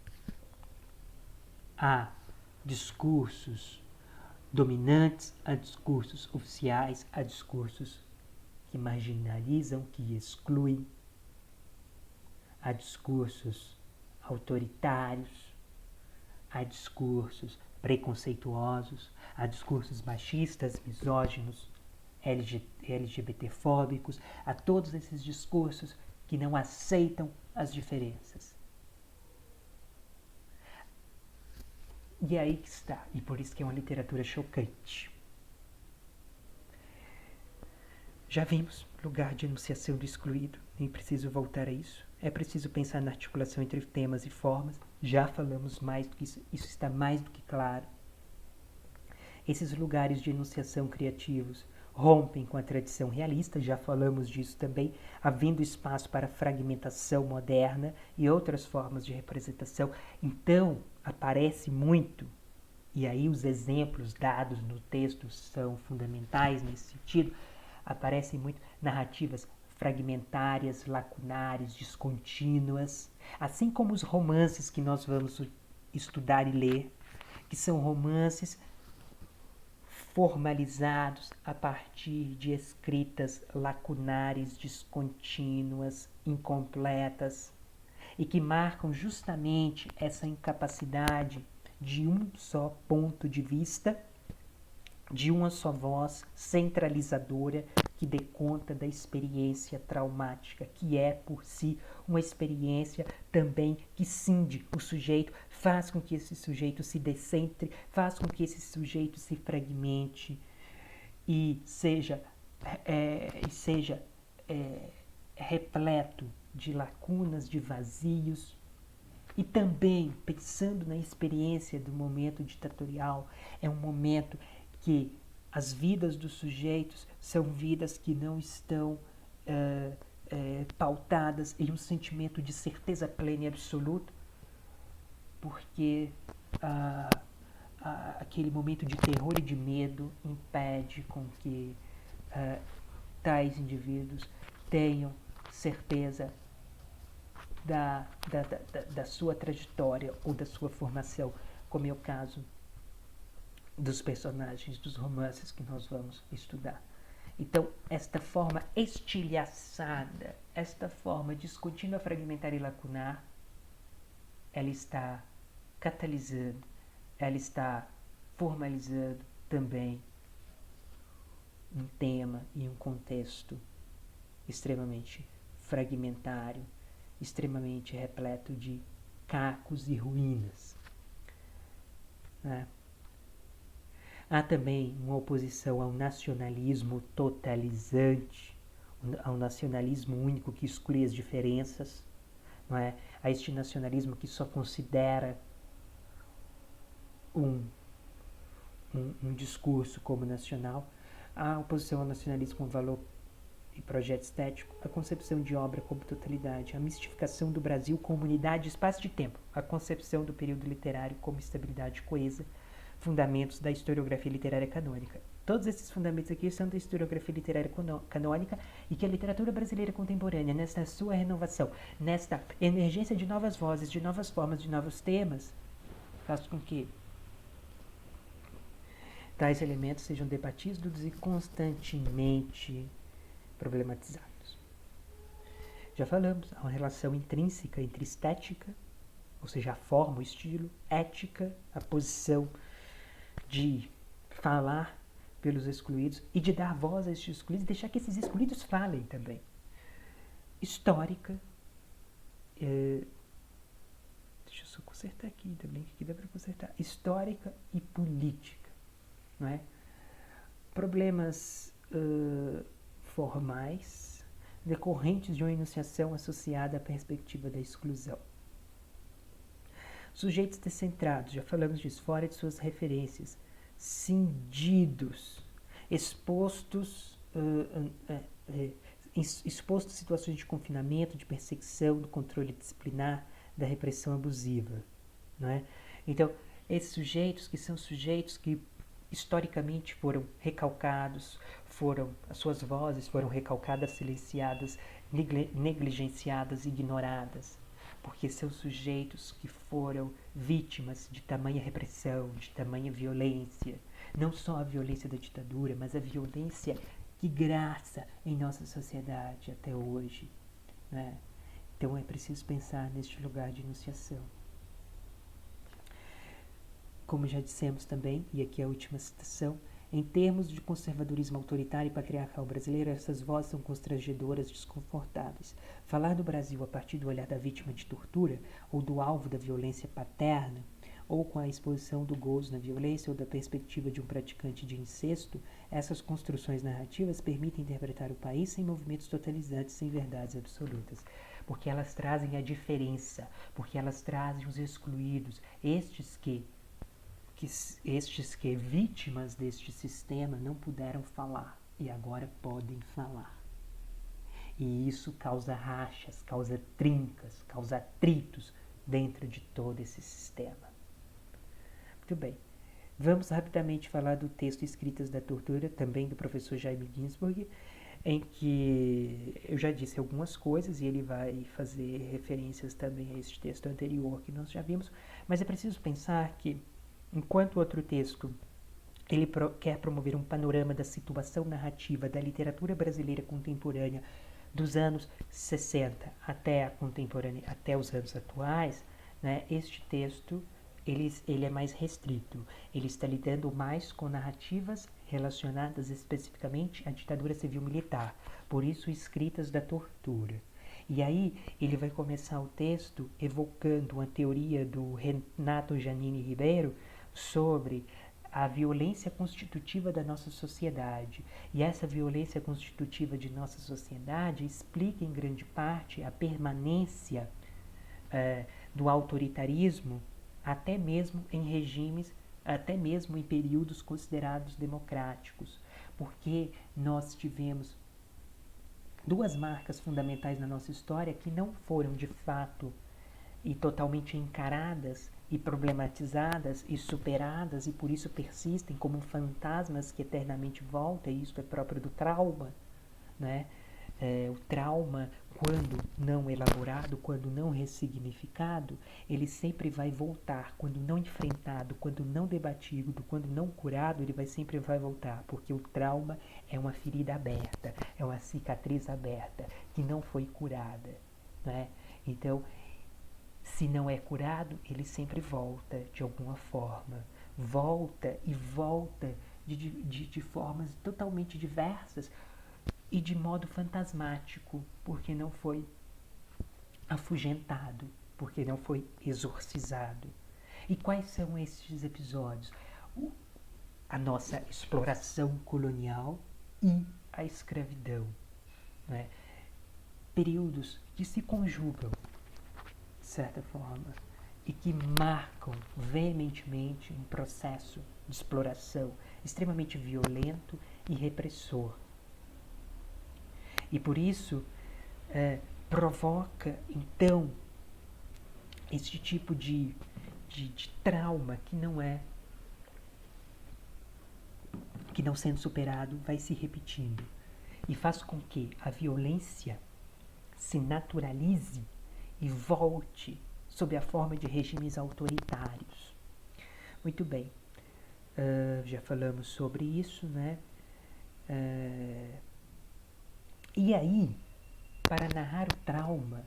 a discursos dominantes, a discursos oficiais, a discursos que marginalizam, que excluem, a discursos autoritários, a discursos preconceituosos, a discursos machistas, misóginos, LGBTfóbicos, a todos esses discursos que não aceitam as diferenças. E é aí que está, e por isso que é uma literatura chocante. Já vimos lugar de enunciação do excluído, nem preciso voltar a isso. É preciso pensar na articulação entre temas e formas. Já falamos mais do que isso está mais do que claro. Esses lugares de enunciação criativos rompem com a tradição realista, já falamos disso também, havendo espaço para fragmentação moderna e outras formas de representação. Então, aparece muito, e aí os exemplos dados no texto são fundamentais nesse sentido, aparecem muito narrativas fragmentárias, lacunares, descontínuas, assim como os romances que nós vamos estudar e ler, que são romances formalizados a partir de escritas lacunares, descontínuas, incompletas, e que marcam justamente essa incapacidade de um só ponto de vista, de uma só voz centralizadora que dê conta da experiência traumática, que é por si uma experiência também que cinde o sujeito, faz com que esse sujeito se descentre, faz com que esse sujeito se fragmente e seja repleto de lacunas, de vazios. E também, pensando na experiência do momento ditatorial, é um momento que as vidas dos sujeitos são vidas que não estão pautadas em um sentimento de certeza plena e absoluta, porque aquele momento de terror e de medo impede com que tais indivíduos tenham certeza da sua trajetória ou da sua formação, como é o caso dos personagens dos romances que nós vamos estudar. Então, esta forma estilhaçada, esta forma descontínua, fragmentar e lacunar, ela está catalisando, ela está formalizando também um tema e um contexto extremamente fragmentário extremamente repleto de cacos e ruínas, né? Há também uma oposição ao nacionalismo totalizante, ao nacionalismo único que exclui as diferenças, não é? A este nacionalismo que só considera um discurso como nacional. A oposição ao nacionalismo como valor e projeto estético, a concepção de obra como totalidade, a mistificação do Brasil como unidade, espaço de tempo, a concepção do período literário como estabilidade coesa, fundamentos da historiografia literária canônica. Todos esses fundamentos aqui são da historiografia literária canônica e que a literatura brasileira contemporânea, nesta sua renovação, nesta emergência de novas vozes, de novas formas, de novos temas, faz com que tais elementos sejam debatidos e constantemente problematizados. Já falamos, há uma relação intrínseca entre estética, ou seja, a forma, o estilo, ética, a posição de falar pelos excluídos e de dar voz a esses excluídos e deixar que esses excluídos falem também. Histórica, deixa eu só consertar aqui também, que dá para consertar. Histórica e política, não é? Problemas formais decorrentes de uma enunciação associada à perspectiva da exclusão. Sujeitos descentrados, já falamos disso, fora de suas referências, cindidos, expostos a situações de confinamento, de perseguição, do controle disciplinar, da repressão abusiva, não é? Então, esses sujeitos que são sujeitos que historicamente foram recalcados, as suas vozes foram recalcadas, silenciadas, negligenciadas, ignoradas, porque são sujeitos que foram vítimas de tamanha repressão, de tamanha violência, não só a violência da ditadura, mas a violência que graça em nossa sociedade até hoje, né? Então é preciso pensar neste lugar de enunciação. Como já dissemos também, e aqui é a última citação, em termos de conservadorismo autoritário e patriarcal brasileiro, essas vozes são constrangedoras, desconfortáveis. Falar do Brasil a partir do olhar da vítima de tortura, ou do alvo da violência paterna, ou com a exposição do gozo na violência, ou da perspectiva de um praticante de incesto, essas construções narrativas permitem interpretar o país sem movimentos totalizantes, sem verdades absolutas. Porque elas trazem a diferença, porque elas trazem os excluídos, estes que vítimas deste sistema não puderam falar e agora podem falar. E isso causa rachas, causa trincas, causa atritos dentro de todo esse sistema. Muito bem. Vamos rapidamente falar do texto Escritas da Tortura, também do professor Jaime Ginsburg, em que eu já disse algumas coisas e ele vai fazer referências também a este texto anterior que nós já vimos, mas é preciso pensar que enquanto o outro texto ele quer promover um panorama da situação narrativa da literatura brasileira contemporânea dos anos 60 até os anos atuais, né, este texto ele é mais restrito. Ele está lidando mais com narrativas relacionadas especificamente à ditadura civil-militar, por isso Escritas da Tortura. E aí ele vai começar o texto evocando uma teoria do Renato Giannini Ribeiro sobre a violência constitutiva da nossa sociedade. E essa violência constitutiva de nossa sociedade explica em grande parte a permanência do autoritarismo, até mesmo em regimes, até mesmo em períodos considerados democráticos, porque nós tivemos duas marcas fundamentais na nossa história que não foram de fato e totalmente encaradas e problematizadas e superadas e por isso persistem como fantasmas que eternamente voltam, e isso é próprio do trauma, né? O trauma, quando não elaborado, quando não ressignificado, ele sempre vai voltar. Quando não enfrentado, quando não debatido, quando não curado, ele sempre vai voltar, porque o trauma é uma ferida aberta, é uma cicatriz aberta que não foi curada, né? Então, se não é curado, ele sempre volta de alguma forma, volta e volta de formas totalmente diversas, e de modo fantasmático, porque não foi afugentado, porque não foi exorcizado. E quais são esses episódios? A nossa exploração colonial e a escravidão, né? Períodos que se conjugam, de certa forma, e que marcam veementemente um processo de exploração extremamente violento e repressor. E por isso provoca, então, este tipo de trauma que não sendo superado, vai se repetindo. E faz com que a violência se naturalize e volte sob a forma de regimes autoritários. Muito bem, já falamos sobre isso, né? E aí, para narrar o trauma,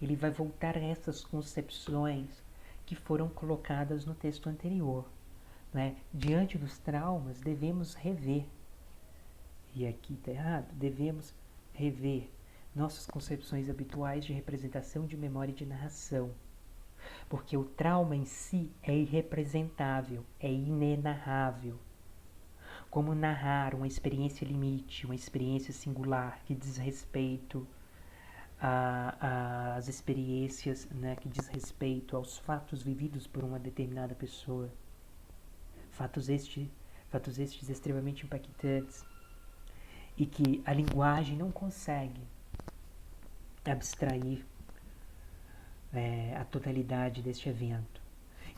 ele vai voltar a essas concepções que foram colocadas no texto anterior, né? Diante dos traumas, devemos rever, e aqui está errado, devemos rever nossas concepções habituais de representação, de memória e de narração. Porque o trauma em si é irrepresentável, é inenarrável. Como narrar uma experiência limite, uma experiência singular que diz respeito às experiências, né, que diz respeito aos fatos vividos por uma determinada pessoa. Fatos estes extremamente impactantes e que a linguagem não consegue abstrair a totalidade deste evento.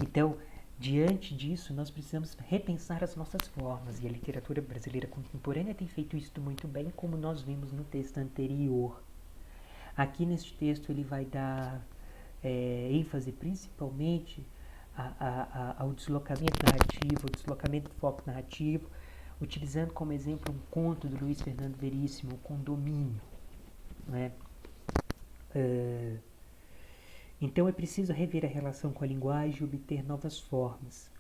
Então, diante disso, nós precisamos repensar as nossas formas, e a literatura brasileira contemporânea tem feito isso muito bem, como nós vimos no texto anterior. Aqui neste texto ele vai dar ênfase principalmente ao deslocamento narrativo, ao deslocamento do foco narrativo, utilizando como exemplo um conto do Luiz Fernando Veríssimo, O Condomínio, né? Então é preciso rever a relação com a linguagem e obter novas formas.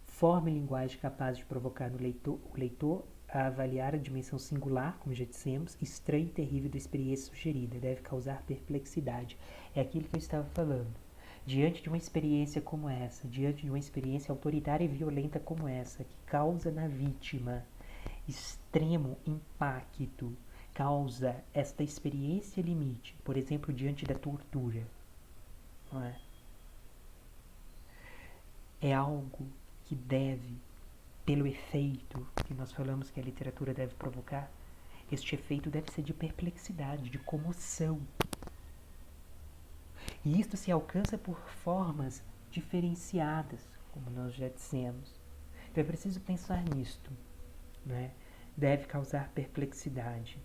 Forma e linguagem capaz de provocar no o leitor a avaliar a dimensão singular, como já dissemos, estranha e terrível da experiência sugerida. Deve causar perplexidade. É aquilo que eu estava falando. Diante de uma experiência como essa, diante de uma experiência autoritária e violenta como essa, que causa na vítima extremo impacto, causa esta experiência limite, por exemplo, diante da tortura, não é? É algo que deve, pelo efeito que nós falamos que a literatura deve provocar, este efeito deve ser de perplexidade, de comoção. E isto se alcança por formas diferenciadas, como nós já dissemos. Então é preciso pensar nisto, né? Deve causar perplexidade.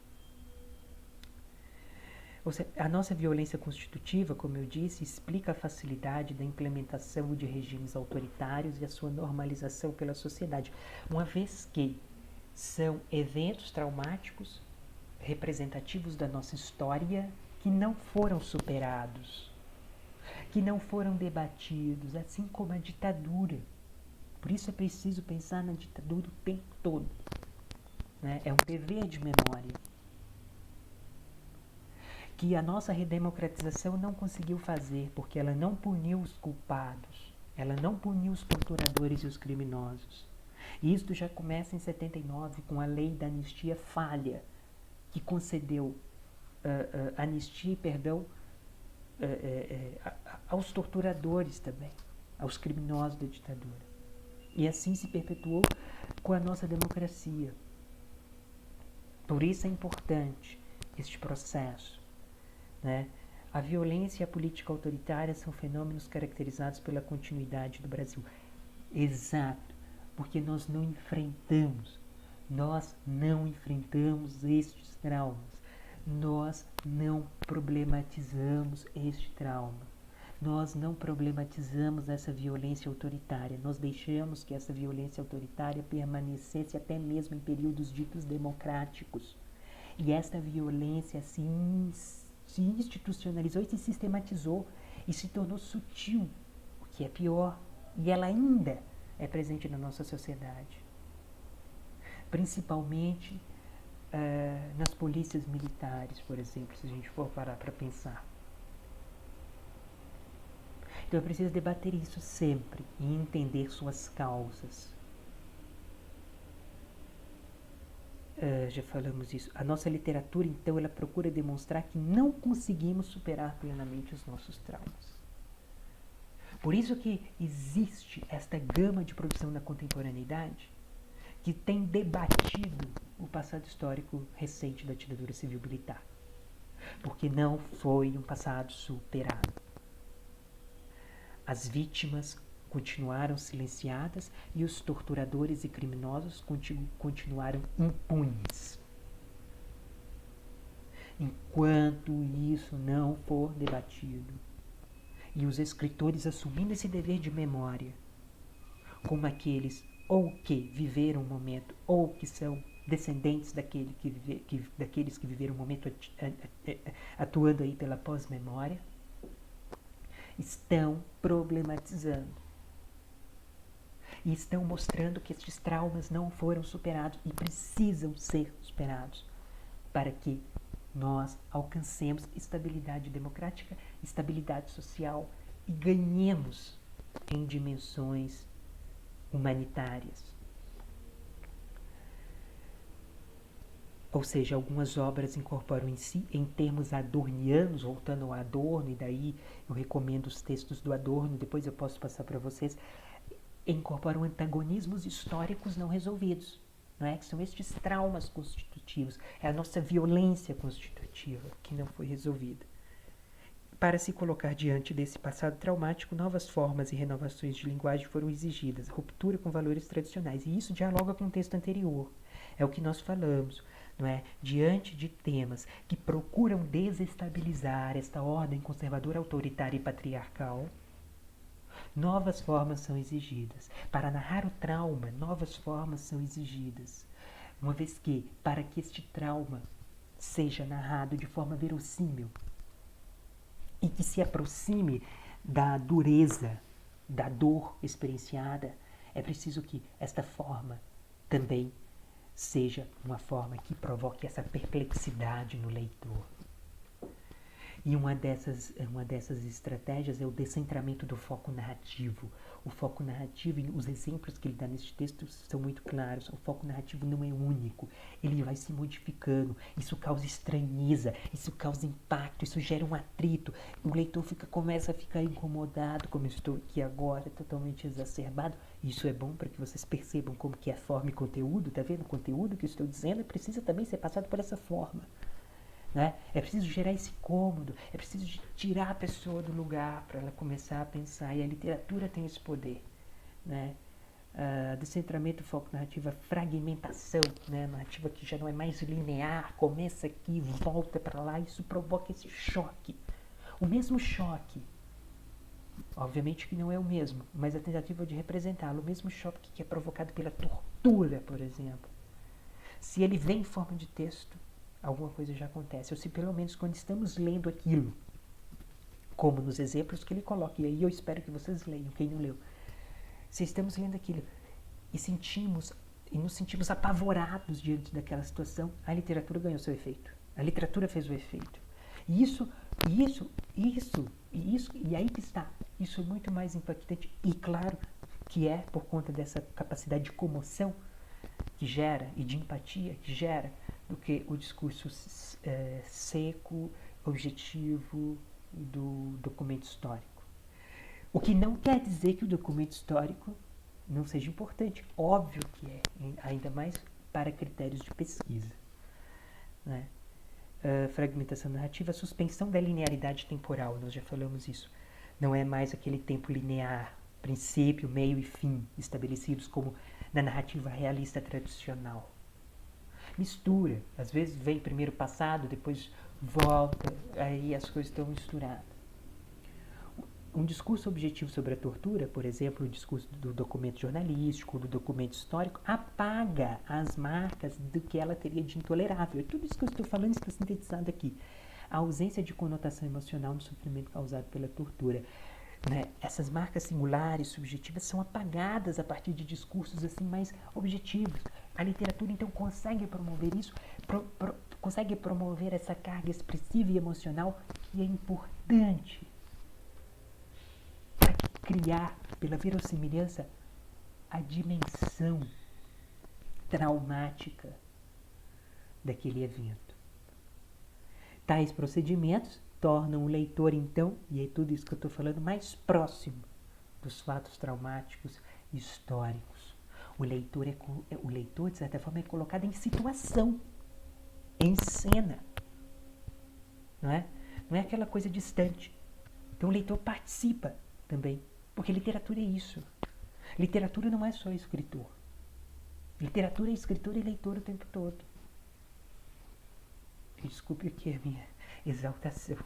Ou seja, a nossa violência constitutiva, como eu disse, explica a facilidade da implementação de regimes autoritários e a sua normalização pela sociedade, uma vez que são eventos traumáticos representativos da nossa história que não foram superados, que não foram debatidos, assim como a ditadura. Por isso é preciso pensar na ditadura o tempo todo, né? É um dever de memória que a nossa redemocratização não conseguiu fazer, porque ela não puniu os culpados, ela não puniu os torturadores e os criminosos. E isto já começa em 79 com a lei da anistia falha, que concedeu anistia e perdão aos torturadores também, aos criminosos da ditadura. E assim se perpetuou com a nossa democracia. Por isso é importante este processo, né? A violência e a política autoritária são fenômenos caracterizados pela continuidade do Brasil. Exato, porque nós não enfrentamos estes traumas. Nós não problematizamos este trauma. Nós não problematizamos essa violência autoritária. Nós deixamos que essa violência autoritária permanecesse até mesmo em períodos ditos democráticos. E essa violência se institucionalizou e se sistematizou e se tornou sutil, o que é pior. E ela ainda é presente na nossa sociedade. Principalmente nas polícias militares, por exemplo, se a gente for parar para pensar. Então é preciso debater isso sempre e entender suas causas. Já falamos isso. A nossa literatura, então, ela procura demonstrar que não conseguimos superar plenamente os nossos traumas. Por isso que existe esta gama de produção da contemporaneidade que tem debatido o passado histórico recente da ditadura civil-militar. Porque não foi um passado superado. As vítimas continuaram silenciadas e os torturadores e criminosos continuaram impunes. Enquanto isso não for debatido, e os escritores assumindo esse dever de memória, como aqueles ou que viveram um momento, ou que são descendentes daqueles que viveram um momento atuando aí pela pós-memória, estão problematizando. E estão mostrando que estes traumas não foram superados e precisam ser superados para que nós alcancemos estabilidade democrática, estabilidade social e ganhemos em dimensões humanitárias. Ou seja, algumas obras incorporam em si, em termos adornianos, voltando ao Adorno, e daí eu recomendo os textos do Adorno, depois eu posso passar para vocês, incorporam antagonismos históricos não resolvidos, não é? Que são estes traumas constitutivos, é a nossa violência constitutiva que não foi resolvida. Para se colocar diante desse passado traumático, novas formas e renovações de linguagem foram exigidas, ruptura com valores tradicionais, e isso dialoga com o texto anterior. É o que nós falamos, não é? Diante de temas que procuram desestabilizar esta ordem conservadora, autoritária e patriarcal, novas formas são exigidas. Para narrar o trauma, novas formas são exigidas. Uma vez que, para que este trauma seja narrado de forma verossímil e que se aproxime da dureza, da dor experienciada, é preciso que esta forma também seja uma forma que provoque essa perplexidade no leitor. E uma dessas estratégias é o descentramento do foco narrativo. O foco narrativo, e os exemplos que ele dá neste texto são muito claros. O foco narrativo não é único, ele vai se modificando. Isso causa estranheza, isso causa impacto, isso gera um atrito. O leitor começa a ficar incomodado, como eu estou aqui agora, totalmente exacerbado. Isso é bom para que vocês percebam como que é forma e conteúdo, tá vendo? O conteúdo que eu estou dizendo precisa também ser passado por essa forma. Né? É preciso gerar esse cômodo, é preciso tirar a pessoa do lugar para ela começar a pensar, e a literatura tem esse poder. Né? Descentramento, foco, narrativa, fragmentação, né? Narrativa que já não é mais linear, começa aqui, volta para lá, isso provoca esse choque. O mesmo choque, obviamente que não é o mesmo, mas a tentativa de representá-lo, o mesmo choque que é provocado pela tortura, por exemplo. Se ele vem em forma de texto, alguma coisa já acontece, ou se pelo menos quando estamos lendo aquilo, como nos exemplos que ele coloca, e aí eu espero que vocês leiam, quem não leu, se estamos lendo aquilo e nos sentimos apavorados diante daquela situação, a literatura ganhou seu efeito, a literatura fez o efeito, e aí que está, isso é muito mais impactante, e claro que é por conta dessa capacidade de comoção que gera, e de empatia que gera, do que o discurso seco, objetivo do documento histórico. O que não quer dizer que o documento histórico não seja importante. Óbvio que é, ainda mais para critérios de pesquisa. Né? Fragmentação narrativa, suspensão da linearidade temporal, nós já falamos isso. Não é mais aquele tempo linear, princípio, meio e fim, estabelecidos como na narrativa realista tradicional. Mistura, às vezes vem primeiro o passado, depois volta, aí as coisas estão misturadas. Um discurso objetivo sobre a tortura, por exemplo, o discurso do documento jornalístico, do documento histórico, apaga as marcas do que ela teria de intolerável. Tudo isso que eu estou falando está sintetizado aqui. A ausência de conotação emocional no sofrimento causado pela tortura. Né? Essas marcas singulares, subjetivas, são apagadas a partir de discursos assim mais objetivos. A literatura, então, consegue promover isso, consegue promover essa carga expressiva e emocional que é importante para criar, pela verossimilhança, a dimensão traumática daquele evento. Tais procedimentos tornam o leitor, então, e é tudo isso que eu estou falando, mais próximo dos fatos traumáticos históricos. O leitor, de certa forma, é colocado em situação, em cena. Não é? Não é aquela coisa distante. Então o leitor participa também, porque literatura é isso. Literatura não é só escritor. Literatura é escritor e leitor o tempo todo. Desculpe aqui a minha exaltação.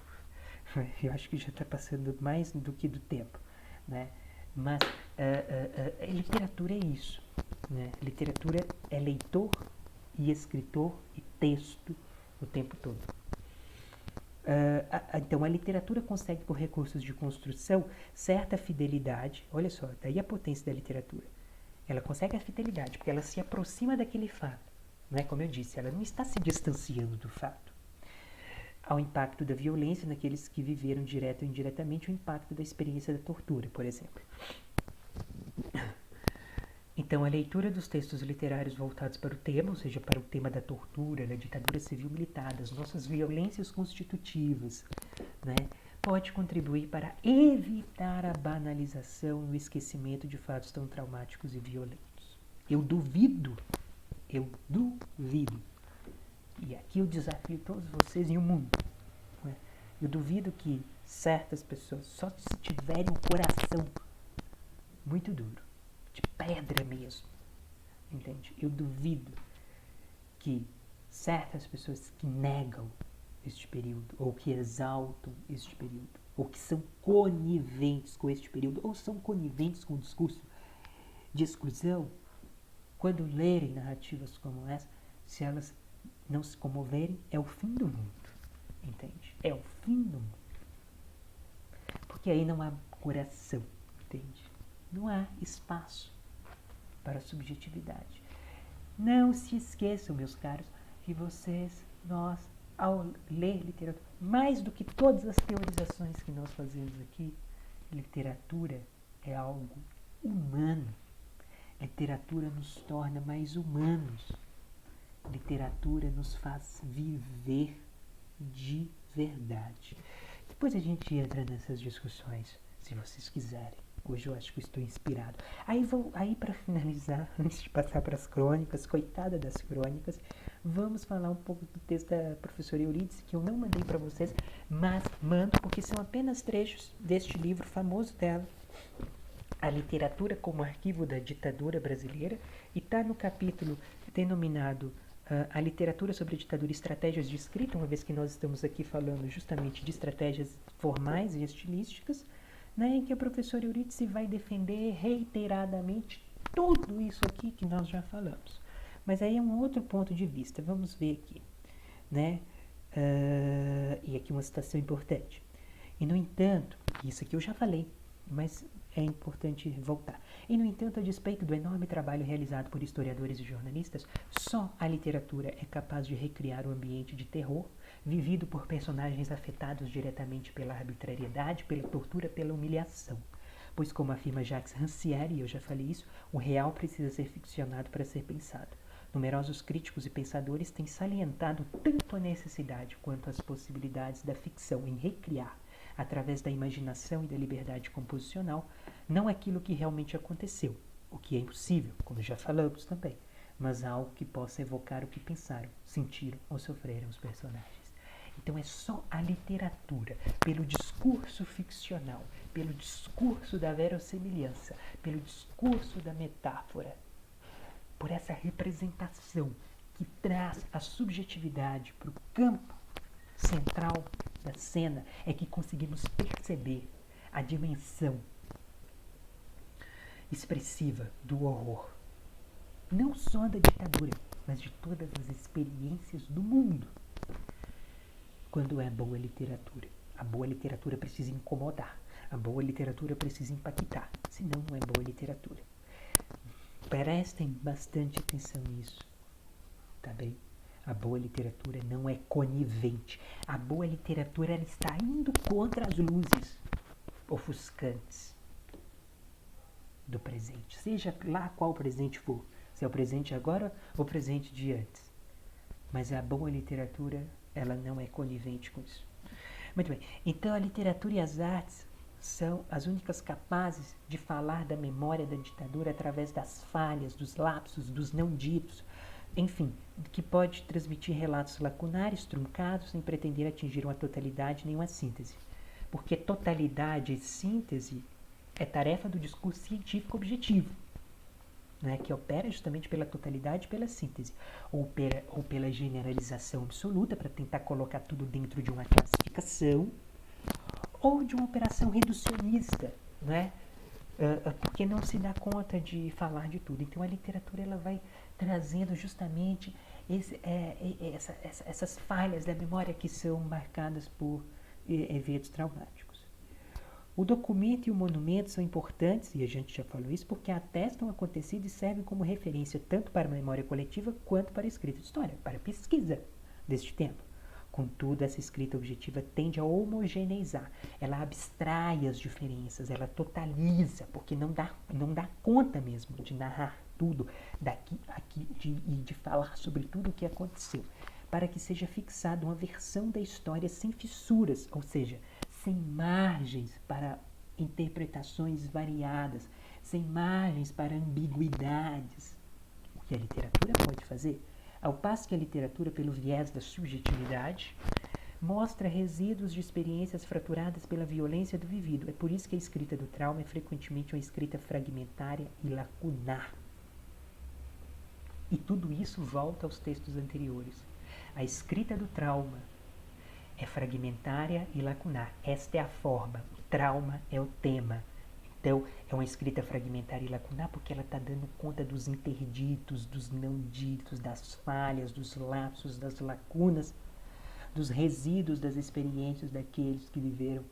Eu acho que já está passando mais do que do tempo, né? Mas literatura é isso, né? Literatura é leitor e escritor e texto o tempo todo. Então a literatura consegue, por recursos de construção, certa fidelidade. Olha só, daí a potência da literatura. Ela consegue a fidelidade porque ela se aproxima daquele fato, não é? Como eu disse, ela não está se distanciando do fato. Ao impacto da violência naqueles que viveram direto ou indiretamente o impacto da experiência da tortura, por exemplo. Então, a leitura dos textos literários voltados para o tema, ou seja, para o tema da tortura, da ditadura civil-militar, das nossas violências constitutivas, né, pode contribuir para evitar a banalização e o esquecimento de fatos tão traumáticos e violentos. Eu duvido, e aqui eu desafio todos vocês e o mundo, né, eu duvido que certas pessoas, só se tiverem um coração muito duro, de pedra mesmo, entende? Eu duvido que certas pessoas que negam este período, ou que exaltam este período, ou que são coniventes com este período, ou são coniventes com o discurso de exclusão, quando lerem narrativas como essa, se elas não se comoverem, é o fim do mundo, entende? É o fim do mundo. Porque aí não há coração, entende? Não há espaço para a subjetividade. Não se esqueçam, meus caros, que nós, ao ler literatura, mais do que todas as teorizações que nós fazemos aqui, literatura é algo humano. Literatura nos torna mais humanos. Literatura nos faz viver de verdade. Depois a gente entra nessas discussões, se vocês quiserem. Hoje eu acho que estou inspirado. Aí para finalizar, antes de passar para as crônicas, coitada das crônicas, vamos falar um pouco do texto da professora Eurídice, que eu não mandei para vocês, mas mando porque são apenas trechos deste livro famoso dela, A Literatura como Arquivo da Ditadura Brasileira, e está no capítulo denominado A Literatura sobre a Ditadura e Estratégias de Escrita, uma vez que nós estamos aqui falando justamente de estratégias formais e estilísticas, né, em que a professora Eurídice vai defender reiteradamente tudo isso aqui que nós já falamos. Mas aí é um outro ponto de vista, vamos ver aqui, né? E aqui uma citação importante. E no entanto, isso aqui eu já falei, mas é importante voltar. E no entanto, a despeito do enorme trabalho realizado por historiadores e jornalistas, só a literatura é capaz de recriar o ambiente de terror vivido por personagens afetados diretamente pela arbitrariedade, pela tortura, pela humilhação. Pois, como afirma Jacques Rancière, e eu já falei isso, o real precisa ser ficcionado para ser pensado. Numerosos críticos e pensadores têm salientado tanto a necessidade quanto as possibilidades da ficção em recriar, através da imaginação e da liberdade composicional, não aquilo que realmente aconteceu, o que é impossível, como já falamos também, mas algo que possa evocar o que pensaram, sentiram ou sofreram os personagens. Então é só a literatura, pelo discurso ficcional, pelo discurso da verossimilhança, pelo discurso da metáfora, por essa representação que traz a subjetividade para o campo central da cena, é que conseguimos perceber a dimensão expressiva do horror. Não só da ditadura, mas de todas as experiências do mundo. Quando é boa literatura. A boa literatura precisa incomodar. A boa literatura precisa impactar. Senão não é boa literatura. Prestem bastante atenção nisso. Tá bem? A boa literatura não é conivente. A boa literatura ela está indo contra as luzes ofuscantes do presente, seja lá qual presente for, se é o presente agora ou o presente de antes. Mas a boa literatura, ela não é conivente com isso. Muito bem, então a literatura e as artes são as únicas capazes de falar da memória da ditadura através das falhas, dos lapsos, dos não ditos, enfim, que pode transmitir relatos lacunares, truncados, sem pretender atingir uma totalidade nem uma síntese. Porque totalidade e síntese é tarefa do discurso científico objetivo, né, que opera justamente pela totalidade e pela síntese, ou pela generalização absoluta, para tentar colocar tudo dentro de uma classificação, ou de uma operação reducionista, né, porque não se dá conta de falar de tudo. Então a literatura ela vai trazendo justamente essas falhas da memória que são marcadas por eventos traumáticos. O documento e o monumento são importantes, e a gente já falou isso, porque atestam o acontecido e servem como referência tanto para a memória coletiva quanto para a escrita de história, para a pesquisa deste tempo. Contudo, essa escrita objetiva tende a homogeneizar, ela abstrai as diferenças, ela totaliza, porque não dá conta mesmo de narrar tudo de falar sobre tudo o que aconteceu, para que seja fixada uma versão da história sem fissuras, ou seja, sem margens para interpretações variadas, sem margens para ambiguidades. O que a literatura pode fazer? Ao passo que a literatura, pelo viés da subjetividade, mostra resíduos de experiências fraturadas pela violência do vivido. É por isso que a escrita do trauma é frequentemente uma escrita fragmentária e lacunar. E tudo isso volta aos textos anteriores. A escrita do trauma é fragmentária e lacunar. Esta é a forma. O trauma é o tema. Então, é uma escrita fragmentária e lacunar porque ela está dando conta dos interditos, dos não ditos, das falhas, dos lapsos, das lacunas, dos resíduos das experiências daqueles que viveram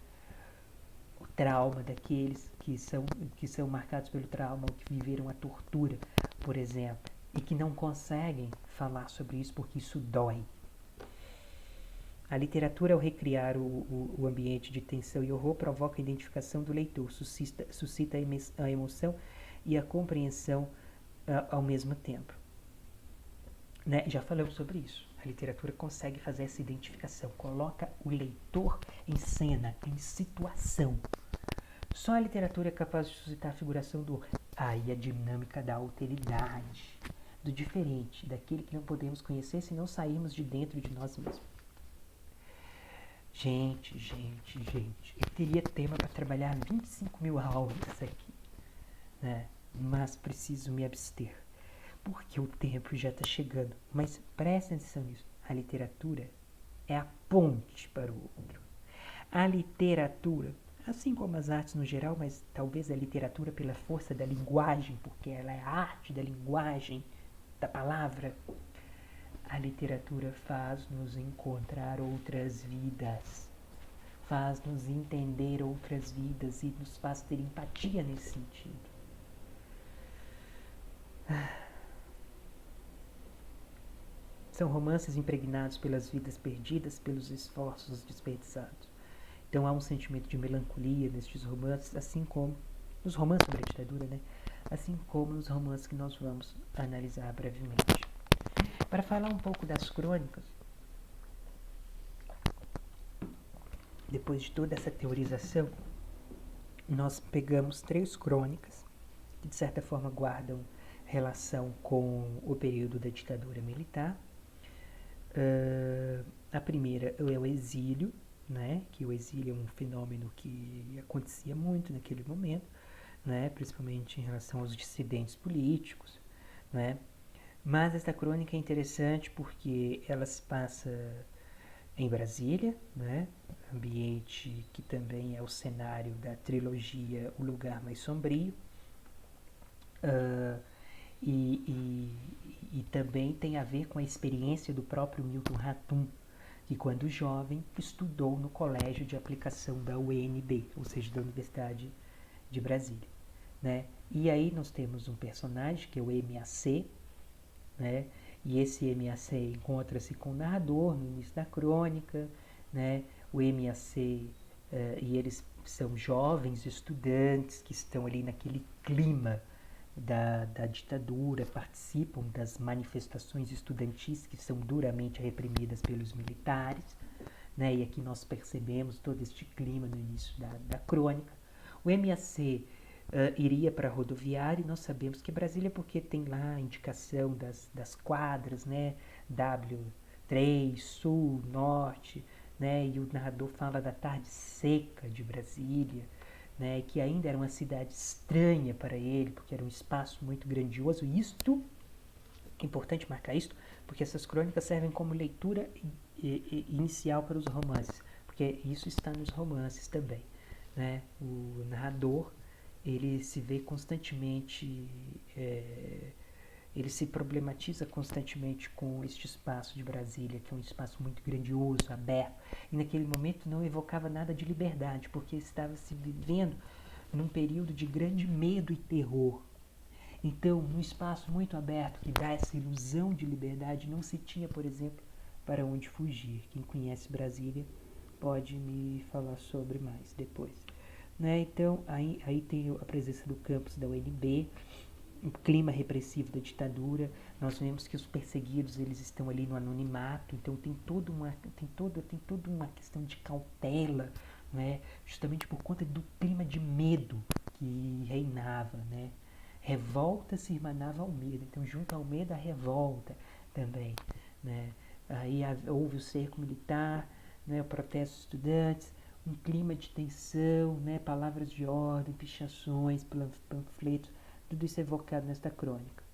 o trauma, daqueles que são marcados pelo trauma, ou que viveram a tortura, por exemplo, e que não conseguem falar sobre isso porque isso dói. A literatura, ao recriar o ambiente de tensão e horror, provoca a identificação do leitor, suscita a emoção e a compreensão ao mesmo tempo. Né? Já falamos sobre isso. A literatura consegue fazer essa identificação, coloca o leitor em cena, em situação. Só a literatura é capaz de suscitar a figuração do aí a dinâmica da alteridade, do diferente, daquele que não podemos conhecer se não sairmos de dentro de nós mesmos. Gente, eu teria tema para trabalhar 25 mil aulas aqui, né? Mas preciso me abster, porque o tempo já está chegando. Mas prestem atenção nisso, a literatura é a ponte para o outro. A literatura, assim como as artes no geral, mas talvez a literatura pela força da linguagem, porque ela é a arte da linguagem, da palavra. A literatura faz-nos encontrar outras vidas, faz-nos entender outras vidas e nos faz ter empatia nesse sentido. São romances impregnados pelas vidas perdidas, pelos esforços desperdiçados. Então há um sentimento de melancolia nestes romances, assim como nos romances sobre a ditadura, né? Assim como nos romances que nós vamos analisar brevemente. Para falar um pouco das crônicas, depois de toda essa teorização, nós pegamos 3 crônicas que de certa forma guardam relação com o período da ditadura militar. A primeira é o exílio, né? Que o exílio é um fenômeno que acontecia muito naquele momento, né? Principalmente em relação aos dissidentes políticos, né? Mas esta crônica é interessante porque ela se passa em Brasília, né? Ambiente que também é o cenário da trilogia O Lugar Mais Sombrio, e também tem a ver com a experiência do próprio Milton Ratum, que quando jovem estudou no colégio de aplicação da UNB, ou seja, da Universidade de Brasília, né? E aí nós temos um personagem que é o MAC, né? E esse MAC encontra-se com o narrador no início da crônica, né? O MAC e eles são jovens estudantes que estão ali naquele clima da ditadura, participam das manifestações estudantis que são duramente reprimidas pelos militares, né? E aqui nós percebemos todo este clima no início da crônica. O MAC iria para a rodoviária e nós sabemos que Brasília, porque tem lá a indicação das quadras, né? W3, Sul, Norte, né? E o narrador fala da tarde seca de Brasília, né? Que ainda era uma cidade estranha para ele, porque era um espaço muito grandioso. E isto, é importante marcar isto, porque essas crônicas servem como leitura inicial para os romances, porque isso está nos romances também, né? O narrador, ele se vê constantemente, ele se problematiza constantemente com este espaço de Brasília, que é um espaço muito grandioso, aberto, e naquele momento não evocava nada de liberdade, porque estava se vivendo num período de grande medo e terror. Então, num espaço muito aberto que dá essa ilusão de liberdade, não se tinha, por exemplo, para onde fugir. Quem conhece Brasília pode me falar sobre mais depois. Né? Então, aí tem a presença do campus da UNB, o clima repressivo da ditadura. Nós vemos que os perseguidos, eles estão ali no anonimato, então tem toda uma questão de cautela, né? Justamente por conta do clima de medo que reinava, né? Revolta se irmanava ao medo, então junto ao medo a revolta também, né? Aí houve o cerco militar, né? O protesto dos estudantes, um clima de tensão, né? Palavras de ordem, pichações, panfletos, tudo isso é evocado nesta crônica.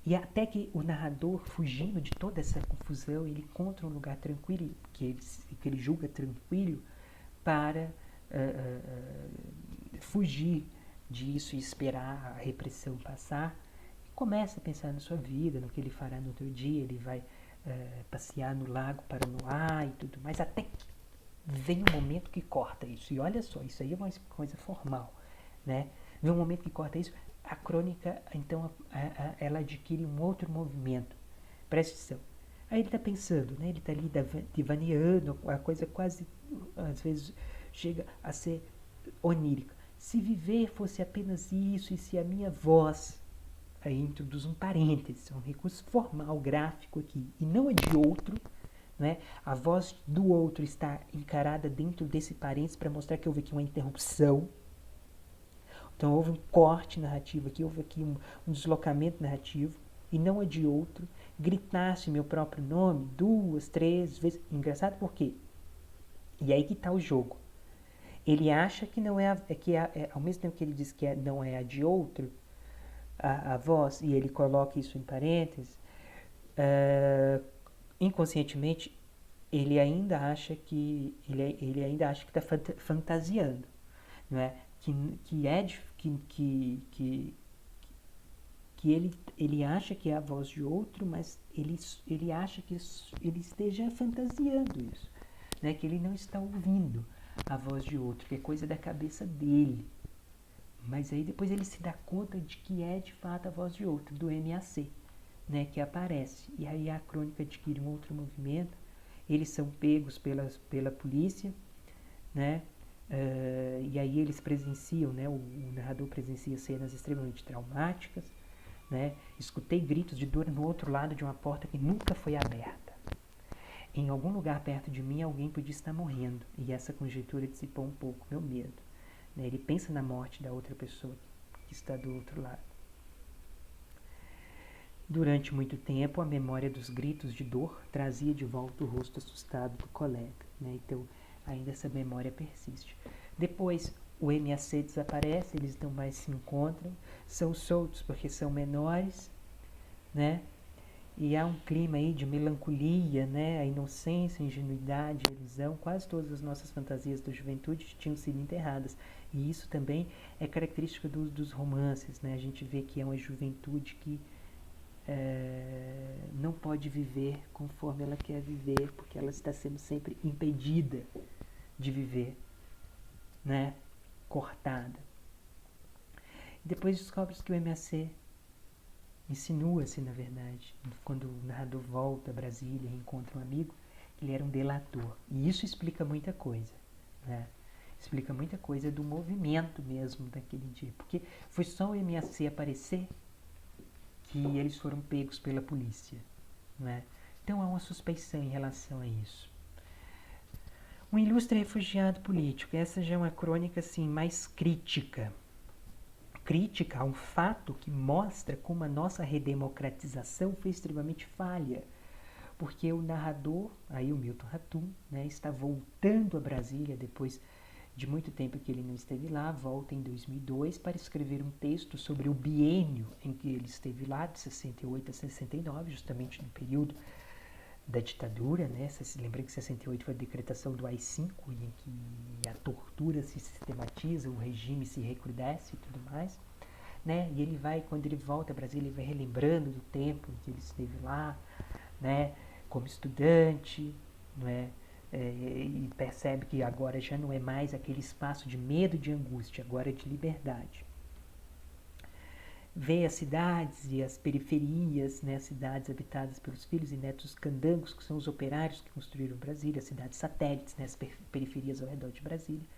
E até que o narrador, fugindo de toda essa confusão, ele encontra um lugar tranquilo, que ele julga tranquilo, para fugir disso e esperar a repressão passar. E começa a pensar na sua vida, no que ele fará no outro dia. Ele vai passear no Lago Paranoá e tudo mais, até que vem um momento que corta isso. E olha só, isso aí é uma coisa formal, né? Vem um momento que corta isso, a crônica, então, ela adquire um outro movimento. Preste atenção. Aí ele está pensando, né? Ele está ali divaneando, a coisa quase, às vezes, chega a ser onírica. Se viver fosse apenas isso, e se a minha voz, aí introduz um parêntese, um recurso formal, gráfico aqui, e não a de outro, né? A voz do outro está encarada dentro desse parênteses para mostrar que houve aqui uma interrupção. Então houve um corte narrativo aqui, houve aqui um deslocamento narrativo, e não a de outro. Gritasse meu próprio nome 2, 3 vezes. Engraçado por quê? E aí que está o jogo. Ele acha que não é, ao mesmo tempo que ele diz que não é a de outro, a voz, e ele coloca isso em parênteses, inconscientemente ele ainda acha que está fantasiando, não é? Que ele acha que é a voz de outro, mas ele acha que ele esteja fantasiando isso, né? Que ele não está ouvindo a voz de outro, que é coisa da cabeça dele. Mas aí depois ele se dá conta de que é de fato a voz de outro, do MAC, né? Que aparece. E aí a crônica adquire um outro movimento. Eles são pegos pela polícia, né? E aí eles presenciam, né? O narrador presencia cenas extremamente traumáticas, né? Escutei gritos de dor no outro lado de uma porta que nunca foi aberta. Em algum lugar perto de mim alguém podia estar morrendo, e essa conjectura dissipou um pouco meu medo, né? Ele pensa na morte da outra pessoa que está do outro lado. Durante muito tempo, a memória dos gritos de dor trazia de volta o rosto assustado do colega, né? Então, ainda essa memória persiste. Depois, o MAC desaparece, eles não mais se encontram, são soltos porque são menores, né? E há um clima aí de melancolia, né? A inocência, a ingenuidade, a ilusão, quase todas as nossas fantasias da juventude tinham sido enterradas. E isso também é característica dos romances, né? A gente vê que é uma juventude que não pode viver conforme ela quer viver, porque ela está sendo sempre impedida de viver, né? Cortada. Depois descobre-se que o MAC insinua-se, na verdade, quando o narrador volta a Brasília e encontra um amigo, que ele era um delator. E isso explica muita coisa, né? Explica muita coisa do movimento mesmo daquele dia. Porque foi só o MAC aparecer que eles foram pegos pela polícia, né? Então há uma suspeição em relação a isso. Um ilustre refugiado político. Essa já é uma crônica assim, mais crítica. Crítica a um fato que mostra como a nossa redemocratização foi extremamente falha. Porque o narrador, aí o Milton Ratum, né, está voltando a Brasília depois de muito tempo que ele não esteve lá, volta em 2002 para escrever um texto sobre o biênio em que ele esteve lá, de 68 a 69, justamente no período da ditadura, né? Você se lembra que 68 foi a decretação do AI-5, em que a tortura se sistematiza, o regime se recrudesce e tudo mais, né? E ele vai, quando ele volta a Brasília, ele vai relembrando do tempo em que ele esteve lá, né? Como estudante, não é? E percebe que agora já não é mais aquele espaço de medo e de angústia, agora é de liberdade. Vê as cidades e as periferias, né, as cidades habitadas pelos filhos e netos dos candangos, que são os operários que construíram Brasília, as cidades satélites, né, as periferias ao redor de Brasília.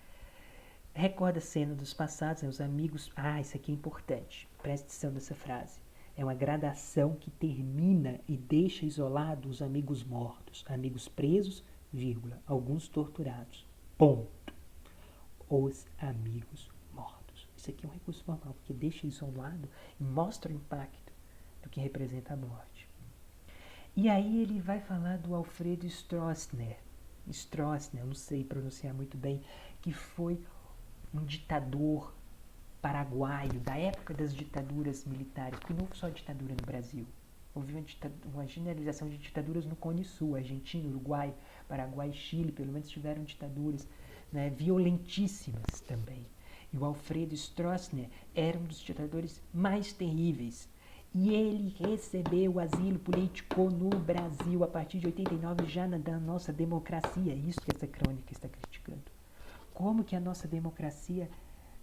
Recorda a cena dos passados, né, os amigos... isso aqui é importante, preste atenção nessa frase. É uma gradação que termina e deixa isolados os amigos mortos, amigos presos, vírgula, alguns torturados, ponto. Os amigos mortos. Isso aqui é um recurso formal, porque deixa isolado e mostra o impacto do que representa a morte. E aí ele vai falar do Alfredo Stroessner, eu não sei pronunciar muito bem, que foi um ditador paraguaio, da época das ditaduras militares, porque não houve só ditadura no Brasil. Houve uma generalização de ditaduras no Cone Sul, Argentina, Uruguai, Paraguai e Chile, pelo menos tiveram ditaduras, né, violentíssimas também. E o Alfredo Stroessner era um dos ditadores mais terríveis. E ele recebeu asilo político no Brasil a partir de 89, já na nossa democracia. É isso que essa crônica está criticando. Como que a nossa democracia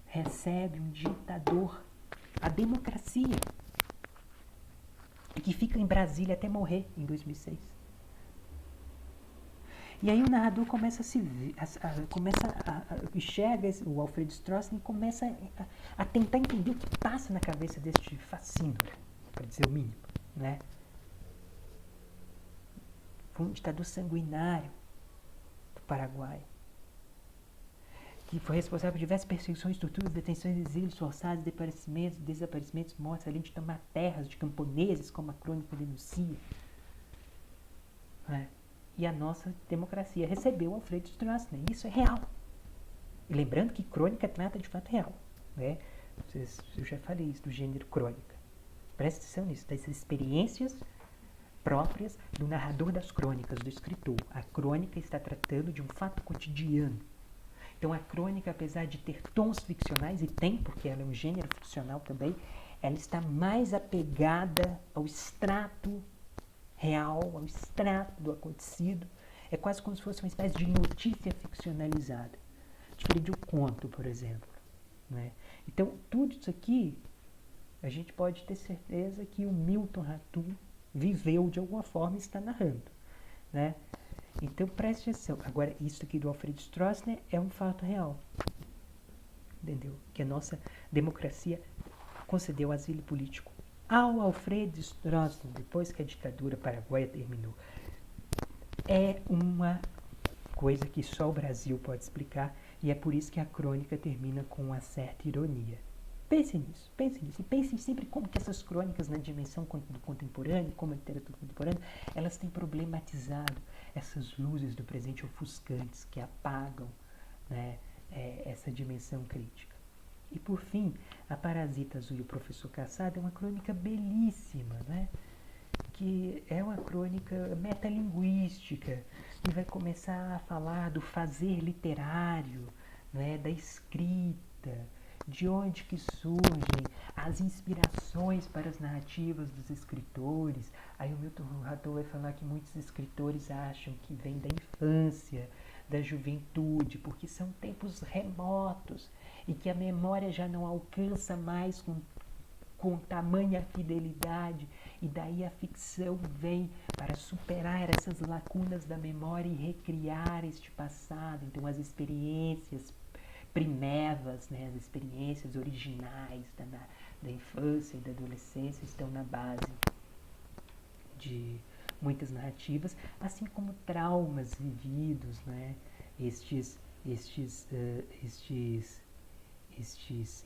recebe um ditador? A democracia, que fica em Brasília até morrer em 2006. E aí o narrador começa enxerga o Alfredo Stroessner e começa a tentar entender o que passa na cabeça deste fascínora, para dizer o mínimo, né? Foi um ditador sanguinário do Paraguai, que foi responsável por diversas perseguições, torturas, detenções, exílios forçados, desaparecimentos, mortes, além de tomar terras de camponeses, como a crônica denuncia, né? E a nossa democracia recebeu Alfredo Stroessner. Isso é real. E lembrando que crônica trata de fato real, né? Eu já falei isso do gênero crônica. Preste atenção nisso, das experiências próprias do narrador das crônicas, do escritor. A crônica está tratando de um fato cotidiano. Então a crônica, apesar de ter tons ficcionais, e tem, porque ela é um gênero ficcional também, ela está mais apegada ao extrato real, ao extrato do acontecido. É quase como se fosse uma espécie de notícia ficcionalizada, diferente de um conto, por exemplo, né? Então tudo isso aqui a gente pode ter certeza que o Milton Ratum viveu de alguma forma e está narrando, né? Então preste atenção. Agora, isso aqui do Alfredo Stroessner é um fato real, entendeu? Que a nossa democracia concedeu asilo político ao Alfredo Stroessner, depois que a ditadura paraguaia terminou. É uma coisa que só o Brasil pode explicar, e é por isso que a crônica termina com uma certa ironia. Pensem nisso, e pensem sempre como que essas crônicas na dimensão do contemporâneo, como a literatura contemporânea, elas têm problematizado essas luzes do presente ofuscantes que apagam, né, essa dimensão crítica. E por fim, A Parasita Azul e o Professor Caçado é uma crônica belíssima, né? Que é uma crônica metalinguística, que vai começar a falar do fazer literário, né? Da escrita, de onde que surgem as inspirações para as narrativas dos escritores. Aí o Milton Ratum vai falar que muitos escritores acham que vem da infância, da juventude, porque são tempos remotos e que a memória já não alcança mais com tamanha fidelidade E daí a ficção vem para superar essas lacunas da memória e recriar este passado. Então as experiências primevas, né, as experiências originais da infância e da adolescência estão na base de muitas narrativas, assim como traumas vividos, né, estes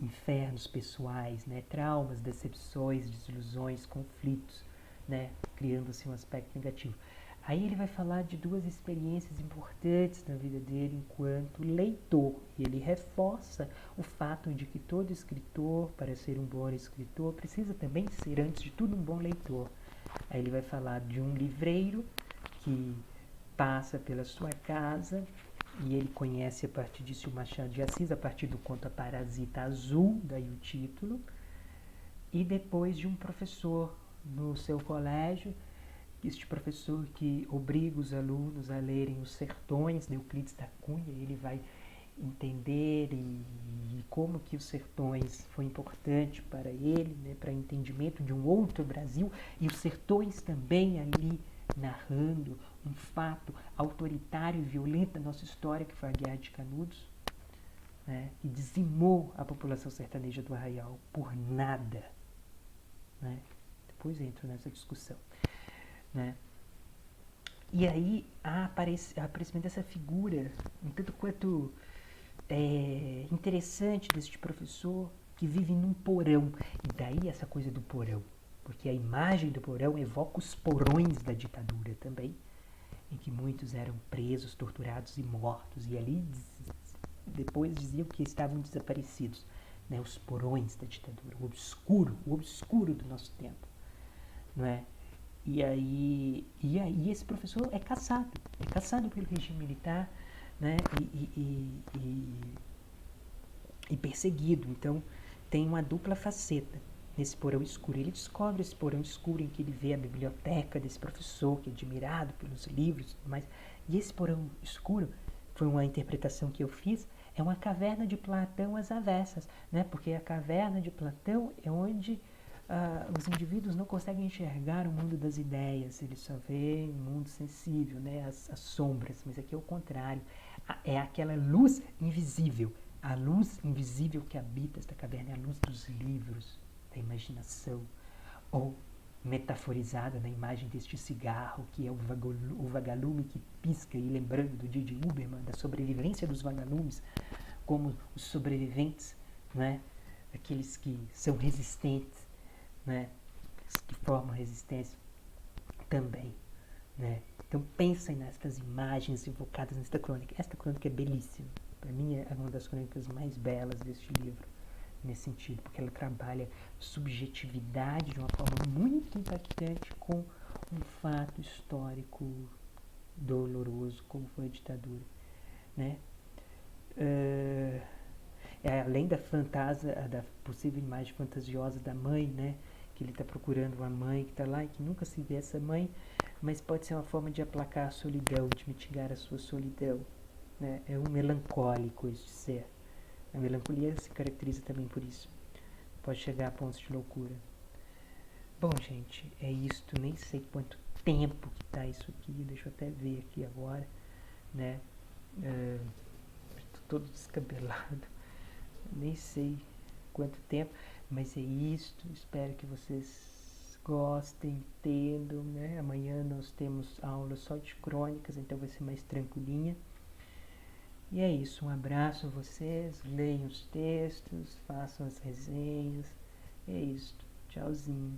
infernos pessoais, né, traumas, decepções, desilusões, conflitos, né, criando-se um aspecto negativo. Aí ele vai falar de duas experiências importantes na vida dele enquanto leitor. E ele reforça o fato de que todo escritor, para ser um bom escritor, precisa também ser, antes de tudo, um bom leitor. Aí ele vai falar de um livreiro que passa pela sua casa e ele conhece a partir disso o Machado de Assis, a partir do conto A Parasita Azul, daí o título, e depois de um professor no seu colégio, este professor que obriga os alunos a lerem Os Sertões, de Euclides da Cunha. Ele vai entender e como que Os Sertões foi importante para ele, né, para o entendimento de um outro Brasil, e Os Sertões também ali narrando um fato autoritário e violento da nossa história, que foi a Guerra de Canudos, né, que dizimou a população sertaneja do Arraial por nada, né? Depois entro nessa discussão, né? E aí há aparecimento dessa figura, um tanto quanto interessante, deste professor que vive num porão. E daí essa coisa do porão, porque a imagem do porão evoca os porões da ditadura também, em que muitos eram presos, torturados e mortos, e ali depois diziam que estavam desaparecidos, né, os porões da ditadura, o obscuro do nosso tempo, não é? E aí esse professor é caçado pelo regime militar, né, e perseguido. Então tem uma dupla faceta nesse porão escuro. Ele descobre esse porão escuro em que ele vê a biblioteca desse professor, que é admirado pelos livros e tudo mais. E esse porão escuro, foi uma interpretação que eu fiz, é uma caverna de Platão às avessas, né? Porque a caverna de Platão é onde os indivíduos não conseguem enxergar o mundo das ideias, eles só veem o mundo sensível, né? As sombras, mas aqui é o contrário. É aquela luz invisível. A luz invisível que habita esta caverna é a luz dos livros, da imaginação, ou metaforizada na imagem deste cigarro, que é o vagalume que pisca, e lembrando do Didi Uberman, da sobrevivência dos vagalumes, como os sobreviventes, né? Aqueles que são resistentes, né? Que formam resistência também, né? Então pensem nestas imagens evocadas nesta crônica. Esta crônica é belíssima. Para mim é uma das crônicas mais belas deste livro, nesse sentido, porque ela trabalha subjetividade de uma forma muito impactante com um fato histórico doloroso como foi a ditadura, né? Além da da possível imagem fantasiosa da mãe, né? Que ele está procurando uma mãe que está lá e que nunca se vê essa mãe, mas pode ser uma forma de aplacar a solidão, de mitigar a sua solidão, né? É um melancólico este ser. A melancolia se caracteriza também por isso. Pode chegar a pontos de loucura. Bom, gente, é isto. Nem sei quanto tempo que tá isso aqui. Deixa eu até ver aqui agora, né? Tô todo descabelado. Nem sei quanto tempo, mas é isto. Espero que vocês gostem, entendam, né? Amanhã nós temos aula só de crônicas, então vai ser mais tranquilinha. E é isso, um abraço a vocês, leiam os textos, façam as resenhas. É isso, tchauzinho.